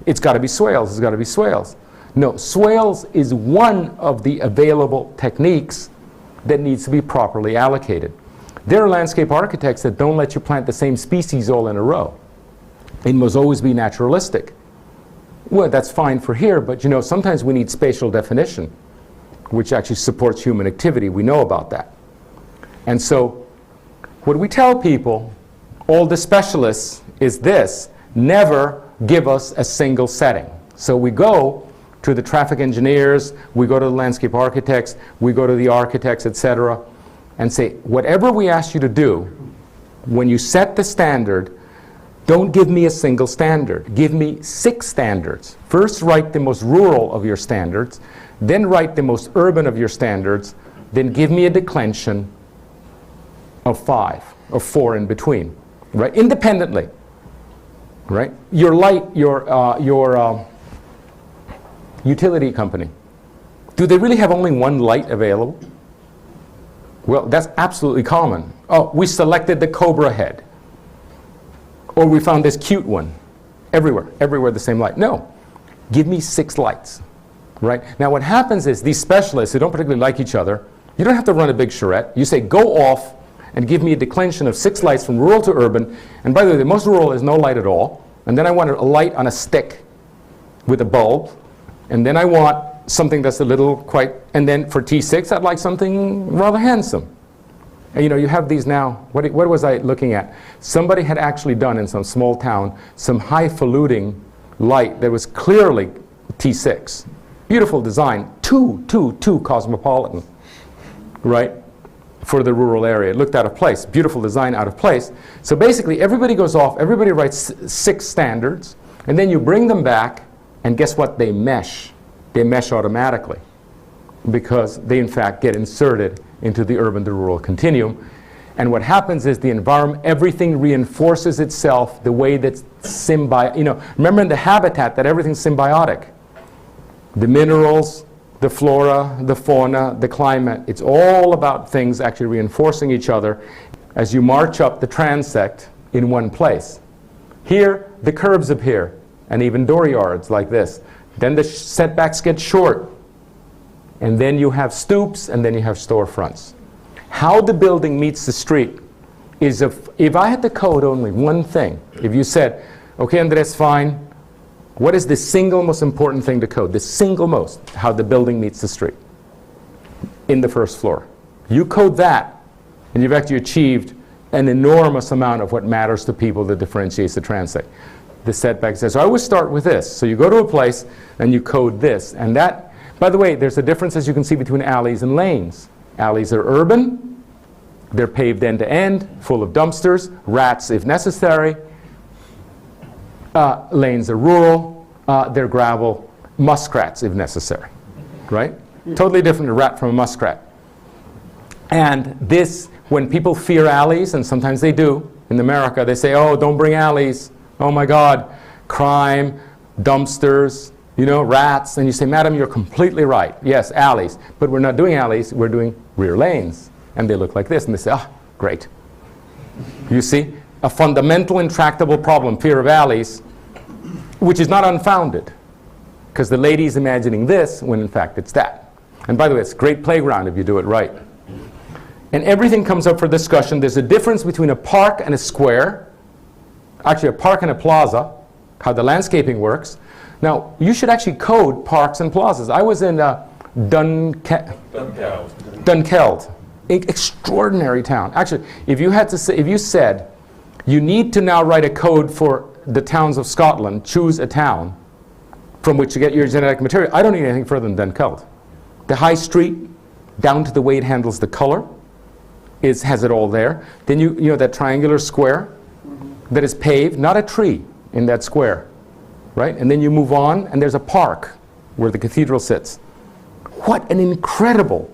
it's got to be swales, it's got to be swales. No, swales is one of the available techniques that needs to be properly allocated. There are landscape architects that don't let you plant the same species all in a row. It must always be naturalistic. Well, that's fine for here, but you know, sometimes we need spatial definition, which actually supports human activity. We know about that. And so, what we tell people, all the specialists, is this: never give us a single setting. So we go to the traffic engineers, we go to the landscape architects, we go to the architects, etc., and say, whatever we ask you to do, when you set the standard, don't give me a single standard. Give me 6 standards. First, write the most rural of your standards, then write the most urban of your standards, then give me a declension of 5, or 4 in between, right? Independently, right? Your utility company, do they really have only one light available? Well, that's absolutely common. Oh, we selected the Cobra head. Or we found this cute one. Everywhere the same light. No, give me 6 lights, right? Now what happens is these specialists who don't particularly like each other, you don't have to run a big charrette. You say, go off and give me a declension of 6 lights from rural to urban. And by the way, the most rural is no light at all. And then I want a light on a stick with a bulb. And then I want something that's a little quite, and then for T6, I'd like something rather handsome. And you know, you have these now, what was I looking at? Somebody had actually done in some small town some highfalutin light that was clearly T6. Beautiful design, too cosmopolitan, right? For the rural area. It looked out of place. Beautiful design, out of place. So basically, everybody goes off, everybody writes 6 standards, and then you bring them back, and guess what? They mesh. They mesh automatically because they, in fact, get inserted into the urban to rural continuum. And what happens is the environment, everything reinforces itself the way that's symbiotic. You know, remember in the habitat that everything's symbiotic. The minerals, the flora, the fauna, the climate, it's all about things actually reinforcing each other as you march up the transect in one place. Here, the curbs appear, and even dooryards like this. Then the setbacks get short. And then you have stoops, and then you have storefronts. How the building meets the street is if I had to code only one thing, if you said, okay, Andres, fine, what is the single most important thing to code? The single most, how the building meets the street in the first floor. You code that, and you've actually achieved an enormous amount of what matters to people that differentiates the transect. The setback says, so I always start with this. So you go to a place, and you code this. And that, by the way, there's a difference, as you can see, between alleys and lanes. Alleys are urban. They're paved end to end, full of dumpsters, rats if necessary. Lanes are rural. They're gravel, muskrats if necessary, right? Totally different, a rat from a muskrat. And this, when people fear alleys, and sometimes they do, in America, they say, oh, don't bring alleys. Oh my God, crime, dumpsters, you know, rats. And you say, madam, you're completely right. Yes, alleys. But we're not doing alleys, we're doing rear lanes. And they look like this, and they say, ah, great. You see, a fundamental intractable problem, fear of alleys, which is not unfounded. Because the lady's imagining this, when in fact it's that. And by the way, it's a great playground if you do it right. And everything comes up for discussion. There's a difference between a park and a square. Actually, a park and a plaza, how the landscaping works. Now, you should actually code parks and plazas. I was in Dunkeld, extraordinary town. Actually, if you had to say, if you said, you need to now write a code for the towns of Scotland, choose a town from which to get your genetic material, I don't need anything further than Dunkeld. The high street, down to the way it handles the color, has it all there. Then you know that triangular square that is paved, not a tree in that square, right? And then you move on, and there's a park where the cathedral sits. What an incredible,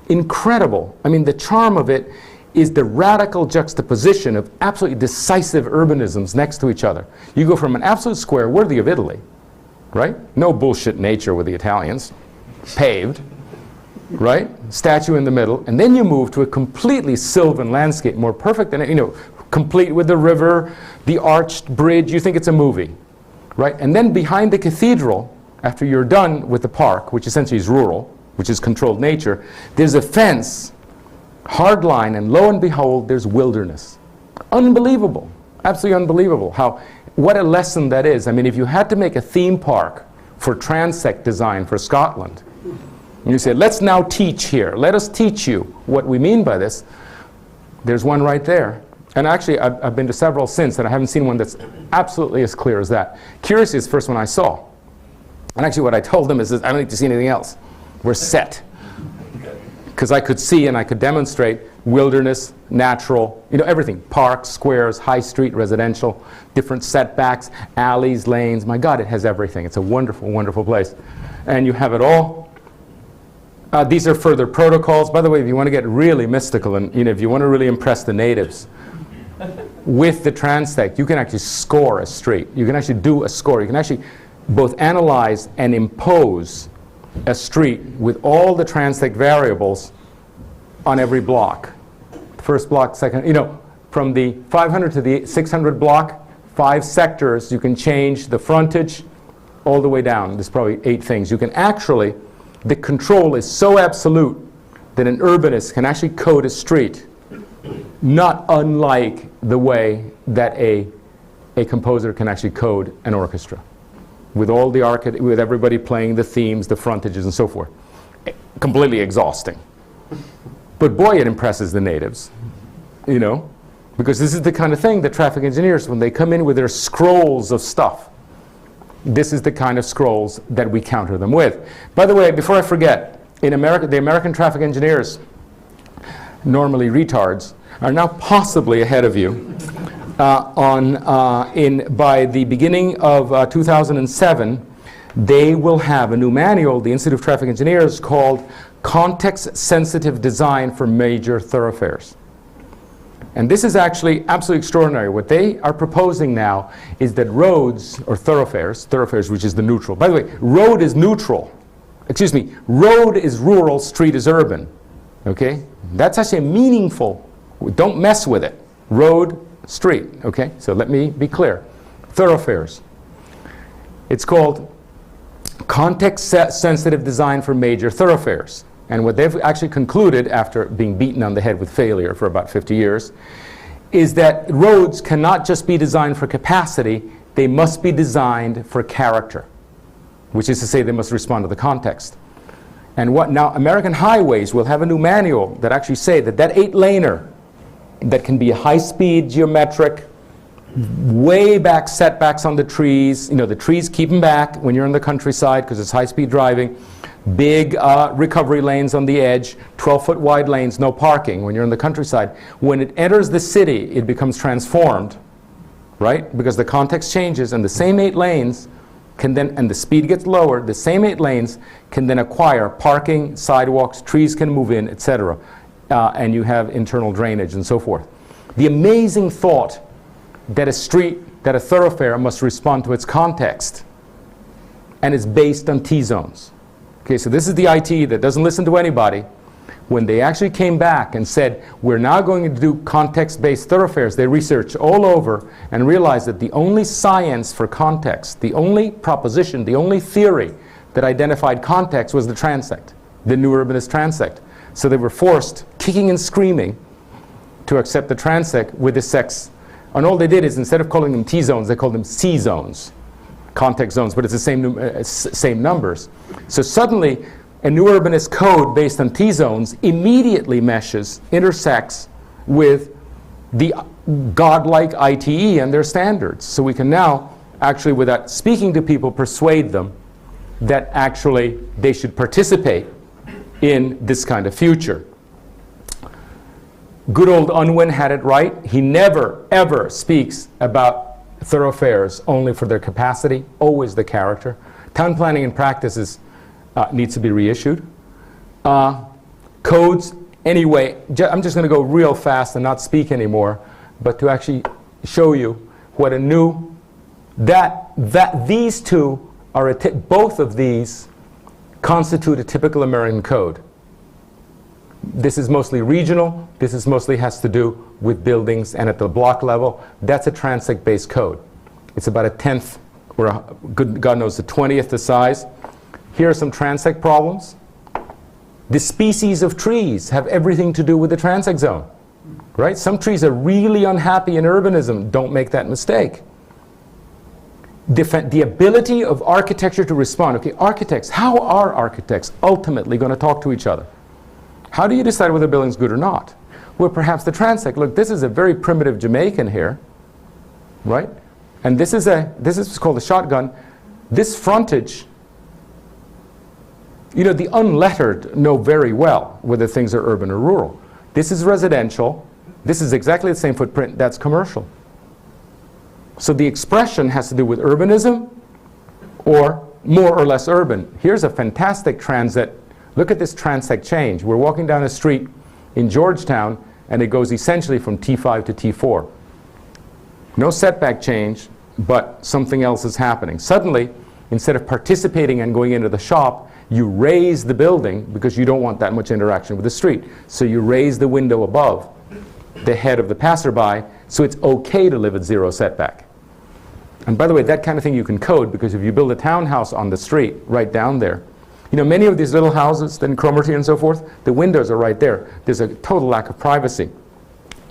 I mean, the charm of it is the radical juxtaposition of absolutely decisive urbanisms next to each other. You go from an absolute square worthy of Italy, right? No bullshit nature with the Italians, paved, right? Statue in the middle, and then you move to a completely sylvan landscape, more perfect than, you know, complete with the river, the arched bridge. You think it's a movie, right? And then behind the cathedral, after you're done with the park, which essentially is rural, which is controlled nature, there's a fence, hard line, and lo and behold, there's wilderness. Unbelievable, absolutely unbelievable. What a lesson that is. I mean, if you had to make a theme park for Transect design for Scotland, and you say, let's now teach here, let us teach you what we mean by this, there's one right there. And actually, I've been to several since, and I haven't seen one that's absolutely as clear as that. Curious is the first one I saw. And actually what I told them is I don't need to see anything else. We're set. Because I could see and I could demonstrate wilderness, natural, you know, everything. Parks, squares, high street, residential, different setbacks, alleys, lanes. My God, it has everything. It's a wonderful, wonderful place. And you have it all. These are further protocols. By the way, if you want to get really mystical and, you know, if you want to really impress the natives, with the Transect, you can actually score a street. You can actually do a score. You can actually both analyze and impose a street with all the Transect variables on every block. First block, second, you know, from the 500 to the 600 block, 5 sectors, you can change the frontage all the way down. There's probably 8 things. You can actually, the control is so absolute that an urbanist can actually code a street, not unlike the way that a composer can actually code an orchestra, with all the with everybody playing the themes, the frontages, and so forth. Completely exhausting. But boy, it impresses the natives, you know, because this is the kind of thing that traffic engineers, when they come in with their scrolls of stuff, this is the kind of scrolls that we counter them with. By the way, before I forget, in America, the American traffic engineers, normally retards, are now possibly ahead of you. By the beginning of 2007, they will have a new manual, the Institute of Traffic Engineers, called Context-Sensitive Design for Major Thoroughfares. And this is actually absolutely extraordinary. What they are proposing now is that roads, or thoroughfares which is the neutral. By the way, road is neutral. Excuse me, road is rural, street is urban. Okay? That's actually a meaningful, don't mess with it. Road, street, okay? So let me be clear. Thoroughfares. It's called Context-Sensitive Design for Major Thoroughfares. And what they've actually concluded, after being beaten on the head with failure for about 50 years, is that roads cannot just be designed for capacity, they must be designed for character, which is to say they must respond to the context. And what now, American highways will have a new manual that actually say that 8-laner that can be a high-speed geometric, way back setbacks on the trees, you know, the trees keep them back when you're in the countryside because it's high-speed driving, big recovery lanes on the edge, 12-foot wide lanes, no parking when you're in the countryside. When it enters the city, it becomes transformed, right? Because the context changes, and the same 8 lanes can then, and the speed gets lower, the same 8 lanes can then acquire parking, sidewalks, trees can move in, etc. And you have internal drainage and so forth. The amazing thought that a thoroughfare must respond to its context, and it's based on T-zones. Okay, so this is the IT that doesn't listen to anybody. When they actually came back and said, we're now going to do context-based thoroughfares, they researched all over and realized that the only science for context, the only proposition, the only theory that identified context was the Transect, the new Urbanist Transect. So they were forced, kicking and screaming, to accept the Transect with the sex. And all they did is, instead of calling them T-zones, they called them C-zones, context zones, but it's the same numbers. So suddenly, a new urbanist code based on T-zones immediately meshes, intersects with the godlike ITE and their standards. So we can now, actually, without speaking to people, persuade them that actually they should participate in this kind of future. Good old Unwin had it right. He never, ever speaks about thoroughfares only for their capacity, always the character. Town planning and practices needs to be reissued. Codes, anyway, I'm just going to go real fast and not speak anymore, but to actually show you what a new, that these two are, both of these constitute a typical American code. This is mostly regional. This is mostly has to do with buildings and at the block level. That's a Transect-based code. It's about a 10th or God knows the 20th the size. Here are some Transect problems. The species of trees have everything to do with the Transect zone, right? Some trees are really unhappy in urbanism. Don't make that mistake. The ability of architecture to respond. Okay, architects, how are architects ultimately going to talk to each other? How do you decide whether a building's good or not? Well, perhaps the Transect. Look, this is a very primitive Jamaican here, right? And this is what's called a shotgun. This frontage, you know, the unlettered know very well whether things are urban or rural. This is residential. This is exactly the same footprint. That's commercial. So the expression has to do with urbanism or more or less urban. Here's a fantastic transit. Look at this Transect change. We're walking down a street in Georgetown, and it goes essentially from T5 to T4. No setback change, but something else is happening. Suddenly, instead of participating and going into the shop, you raise the building because you don't want that much interaction with the street. So you raise the window above the head of the passerby, so it's okay to live at zero setback. And by the way, that kind of thing you can code, because if you build a townhouse on the street right down there, you know, many of these little houses in Cromarty and so forth, the windows are right there. There's a total lack of privacy.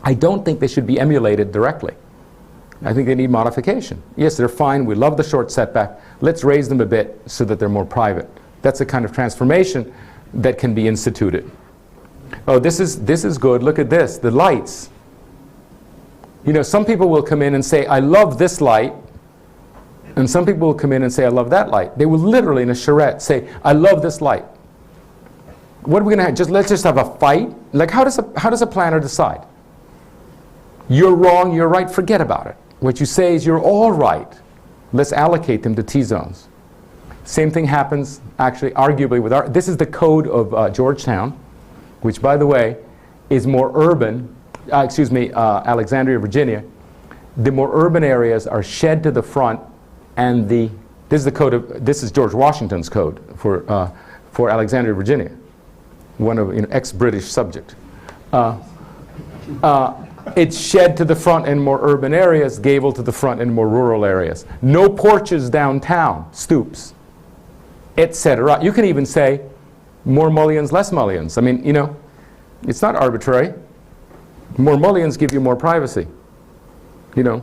I don't think they should be emulated directly. I think they need modification. Yes, they're fine. We love the short setback. Let's raise them a bit so that they're more private. That's a kind of transformation that can be instituted. Oh, this is good. Look at this. The lights. You know, some people will come in and say, I love this light. And some people will come in and say, I love that light. They will literally, in a charrette, say, I love this light. What are we going to have? Let's just have a fight? Like, how does a planner decide? You're wrong, you're right, forget about it. What you say is, you're all right. Let's allocate them to T-zones. Same thing happens, actually, arguably, with this is the code of Georgetown, which, by the way, is more urban, Alexandria, Virginia. The more urban areas are shed to the front, and this is George Washington's code for Alexandria, Virginia, one of ex-British subject. It's shed to the front in more urban areas, gable to the front in more rural areas. No porches downtown, stoops, etc. You can even say more mullions, less mullions. I mean, you know, it's not arbitrary. More mullions give you more privacy. You know,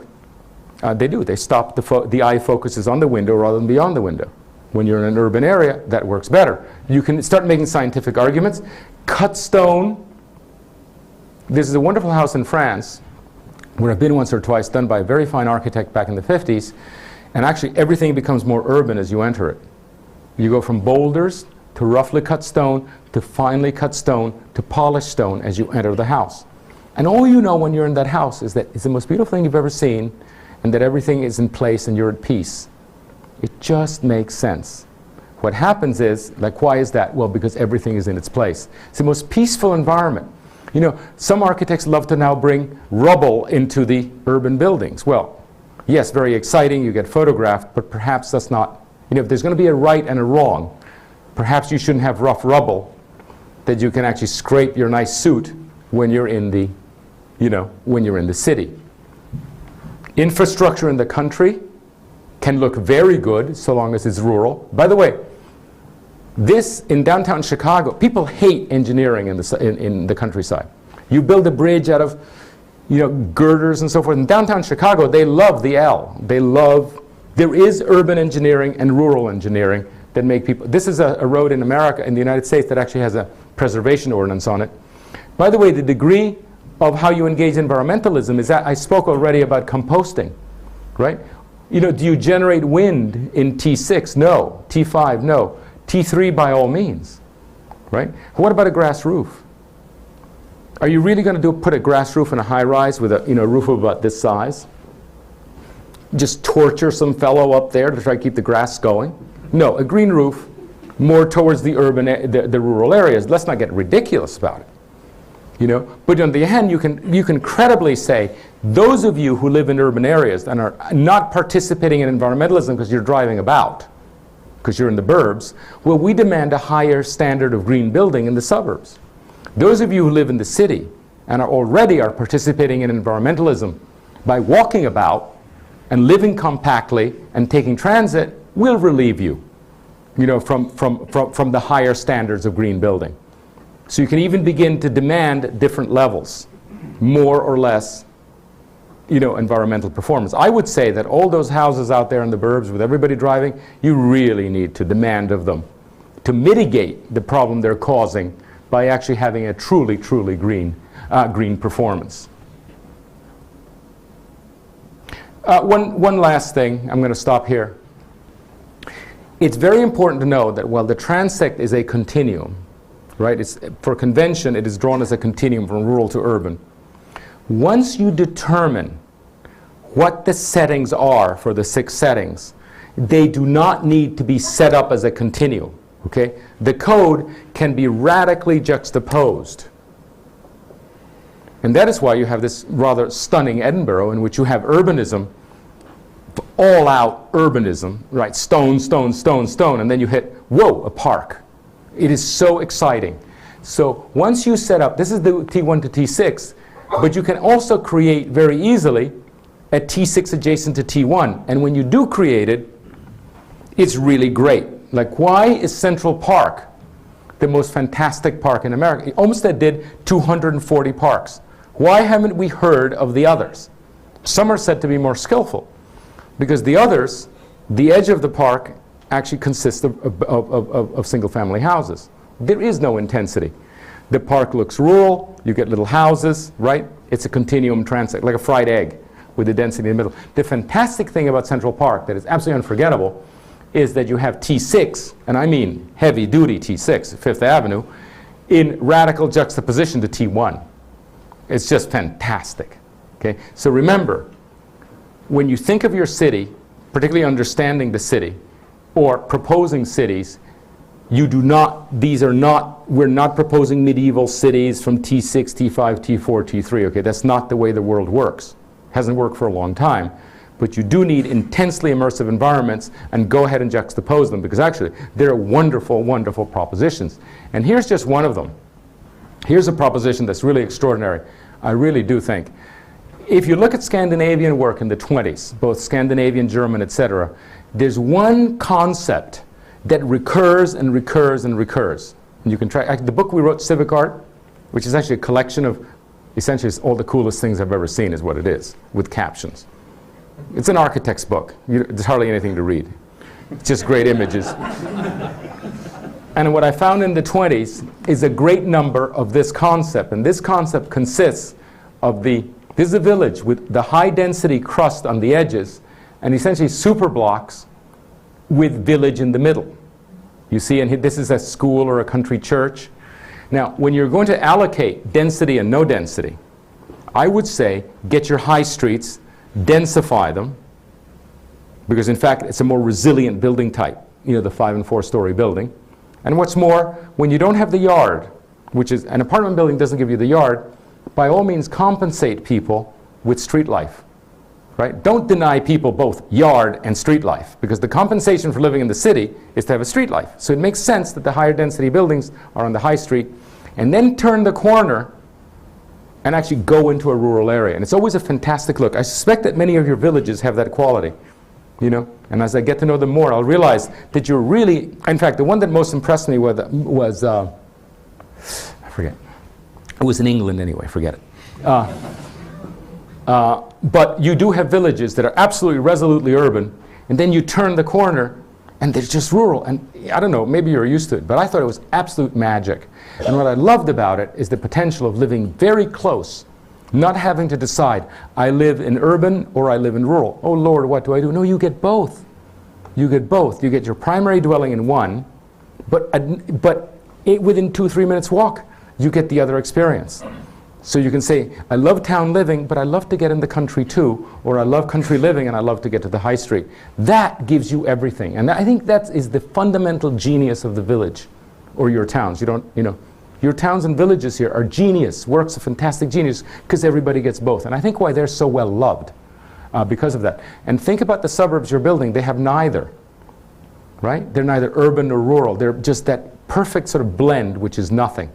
they do. They stop the eye focuses on the window rather than beyond the window. When you're in an urban area, that works better. You can start making scientific arguments. Cut stone. This is a wonderful house in France where I've been once or twice, done by a very fine architect back in the 50s. And actually, everything becomes more urban as you enter it. You go from boulders to roughly cut stone to finely cut stone to polished stone as you enter the house. And all you know when you're in that house is that it's the most beautiful thing you've ever seen, and that everything is in place and you're at peace. It just makes sense. What happens is, like, why is that? Well, because everything is in its place. It's the most peaceful environment. You know, some architects love to now bring rubble into the urban buildings. Well, yes, very exciting, you get photographed, but perhaps that's not, you know, if there's going to be a right and a wrong, perhaps you shouldn't have rough rubble that you can actually scrape your nice suit when you're in the, you know, when you're in the city. Infrastructure in the country can look very good so long as it's rural. By the way, this in downtown Chicago, people hate engineering in the countryside. You build a bridge out of, you know, girders and so forth. In downtown Chicago, they love the L. They love, there is urban engineering and rural engineering that make people, this is a road in America, in the United States, that actually has a preservation ordinance on it. By the way, the degree of how you engage environmentalism is that I spoke already about composting, right? You know, do you generate wind in T6? No. T5? No. T3 by all means, right? What about a grass roof? Are you really going to put a grass roof in a high-rise with a roof of about this size? Just torture some fellow up there to try to keep the grass going? No, a green roof, more towards the urban, the rural areas. Let's not get ridiculous about it. But on the other hand, you can credibly say, those of you who live in urban areas and are not participating in environmentalism because you're driving about, because you're in the burbs, well, we demand a higher standard of green building in the suburbs. Those of you who live in the city and already are participating in environmentalism by walking about and living compactly and taking transit will relieve you, from the higher standards of green building. So you can even begin to demand different levels, more or less, environmental performance. I would say that all those houses out there in the burbs with everybody driving, you really need to demand of them to mitigate the problem they're causing by actually having a truly, truly green performance. One last thing, I'm going to stop here. It's very important to know that while the transect is a continuum, right? For convention, it is drawn as a continuum from rural to urban. Once you determine what the settings are for the 6 settings, they do not need to be set up as a continuum. Okay? The code can be radically juxtaposed. And that is why you have this rather stunning Edinburgh in which you have urbanism, all-out urbanism, right? Stone, stone, stone, stone, and then you hit, whoa, a park. It is so exciting. So once you set up, this is the T1 to T6, but you can also create very easily a T6 adjacent to T1. And when you do create it, it's really great. Like, why is Central Park the most fantastic park in America? Olmsted did 240 parks. Why haven't we heard of the others? Some are said to be more skillful, because the others, the edge of the park actually consists of single-family houses. There is no intensity. The park looks rural, you get little houses, right? It's a continuum transect, like a fried egg with the density in the middle. The fantastic thing about Central Park that is absolutely unforgettable is that you have T6, and I mean heavy-duty T6, Fifth Avenue, in radical juxtaposition to T1. It's just fantastic. Okay? So remember, when you think of your city, particularly understanding the city, or proposing cities, you do not, we're not proposing medieval cities from T6, T5, T4, T3. Okay, that's not the way the world works. Hasn't worked for a long time. But you do need intensely immersive environments, and go ahead and juxtapose them, because actually they're wonderful, wonderful propositions. And here's just one of them. Here's a proposition that's really extraordinary. I really do think. If you look at Scandinavian work in the 20s, both Scandinavian, German, etc., there's one concept that recurs and recurs and recurs. And you can try, the book we wrote, Civic Art, which is actually a collection of, essentially all the coolest things I've ever seen is what it is, with captions. It's an architect's book. There's hardly anything to read. It's just great images. And what I found in the 20s is a great number of this concept. And this concept consists of this is a village with the high density crust on the edges, and essentially super blocks with village in the middle. You see, and this is a school or a country church. Now, when you're going to allocate density and no density, I would say get your high streets, densify them, because in fact it's a more resilient building type, the 5- and 4-story building. And what's more, when you don't have the yard, which is an apartment building doesn't give you the yard, by all means compensate people with street life, right? Don't deny people both yard and street life, because the compensation for living in the city is to have a street life. So it makes sense that the higher density buildings are on the high street, and then turn the corner and actually go into a rural area. And it's always a fantastic look. I suspect that many of your villages have that quality, and as I get to know them more, I'll realize that you're really, in fact, the one that most impressed me was I forget. It was in England anyway, forget it. But you do have villages that are absolutely resolutely urban, and then you turn the corner and they're just rural. And I don't know, maybe you're used to it, but I thought it was absolute magic. And what I loved about it is the potential of living very close, not having to decide, I live in urban or I live in rural. Oh Lord, what do I do? No, you get both. You get both. You get your primary dwelling in one, but within 2-3 minutes walk, you get the other experience. So you can say, I love town living, but I love to get in the country too, or I love country living and I love to get to the high street. That gives you everything. And I think that is the fundamental genius of the village, or your towns. Your towns and villages here are genius, works of fantastic genius, because everybody gets both. And I think why they're so well loved, because of that. And think about the suburbs you're building. They have neither, right? They're neither urban nor rural. They're just that perfect sort of blend, which is nothing.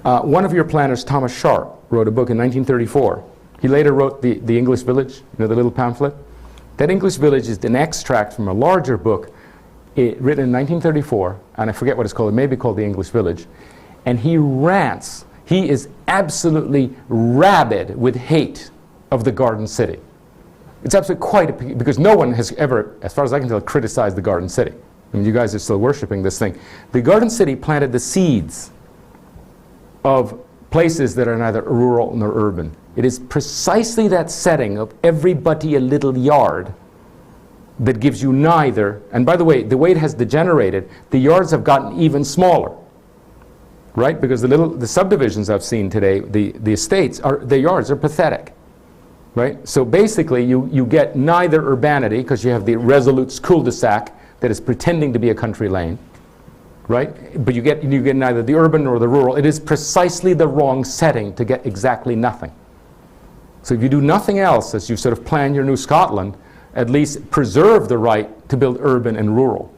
One of your planners, Thomas Sharp, wrote a book in 1934. He later wrote the English Village, the little pamphlet. That English Village is an extract from a larger book written in 1934, and I forget what it's called. It may be called The English Village. And he rants. He is absolutely rabid with hate of the Garden City. It's absolutely because no one has ever, as far as I can tell, criticized the Garden City. I mean, you guys are still worshiping this thing. The Garden City planted the seeds of places that are neither rural nor urban. It is precisely that setting of everybody a little yard that gives you neither. And by the way it has degenerated, the yards have gotten even smaller, right? Because the subdivisions I've seen today, the estates, the yards are pathetic, right? So basically you get neither urbanity, because you have the resolute cul-de-sac that is pretending to be a country lane, right? But you get neither the urban nor the rural. It is precisely the wrong setting to get exactly nothing. So if you do nothing else as you sort of plan your new Scotland, at least preserve the right to build urban and rural.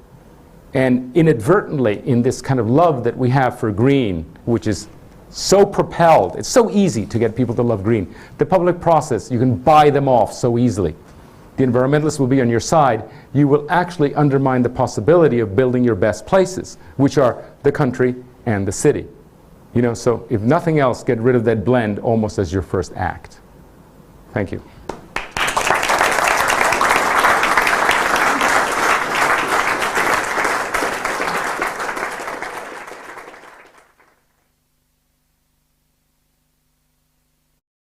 And inadvertently, in this kind of love that we have for green, which is so propelled, it's so easy to get people to love green. The public process, you can buy them off so easily. The environmentalists will be on your side. You will actually undermine the possibility of building your best places, which are the country and the city. So if nothing else, get rid of that blend almost as your first act. Thank you.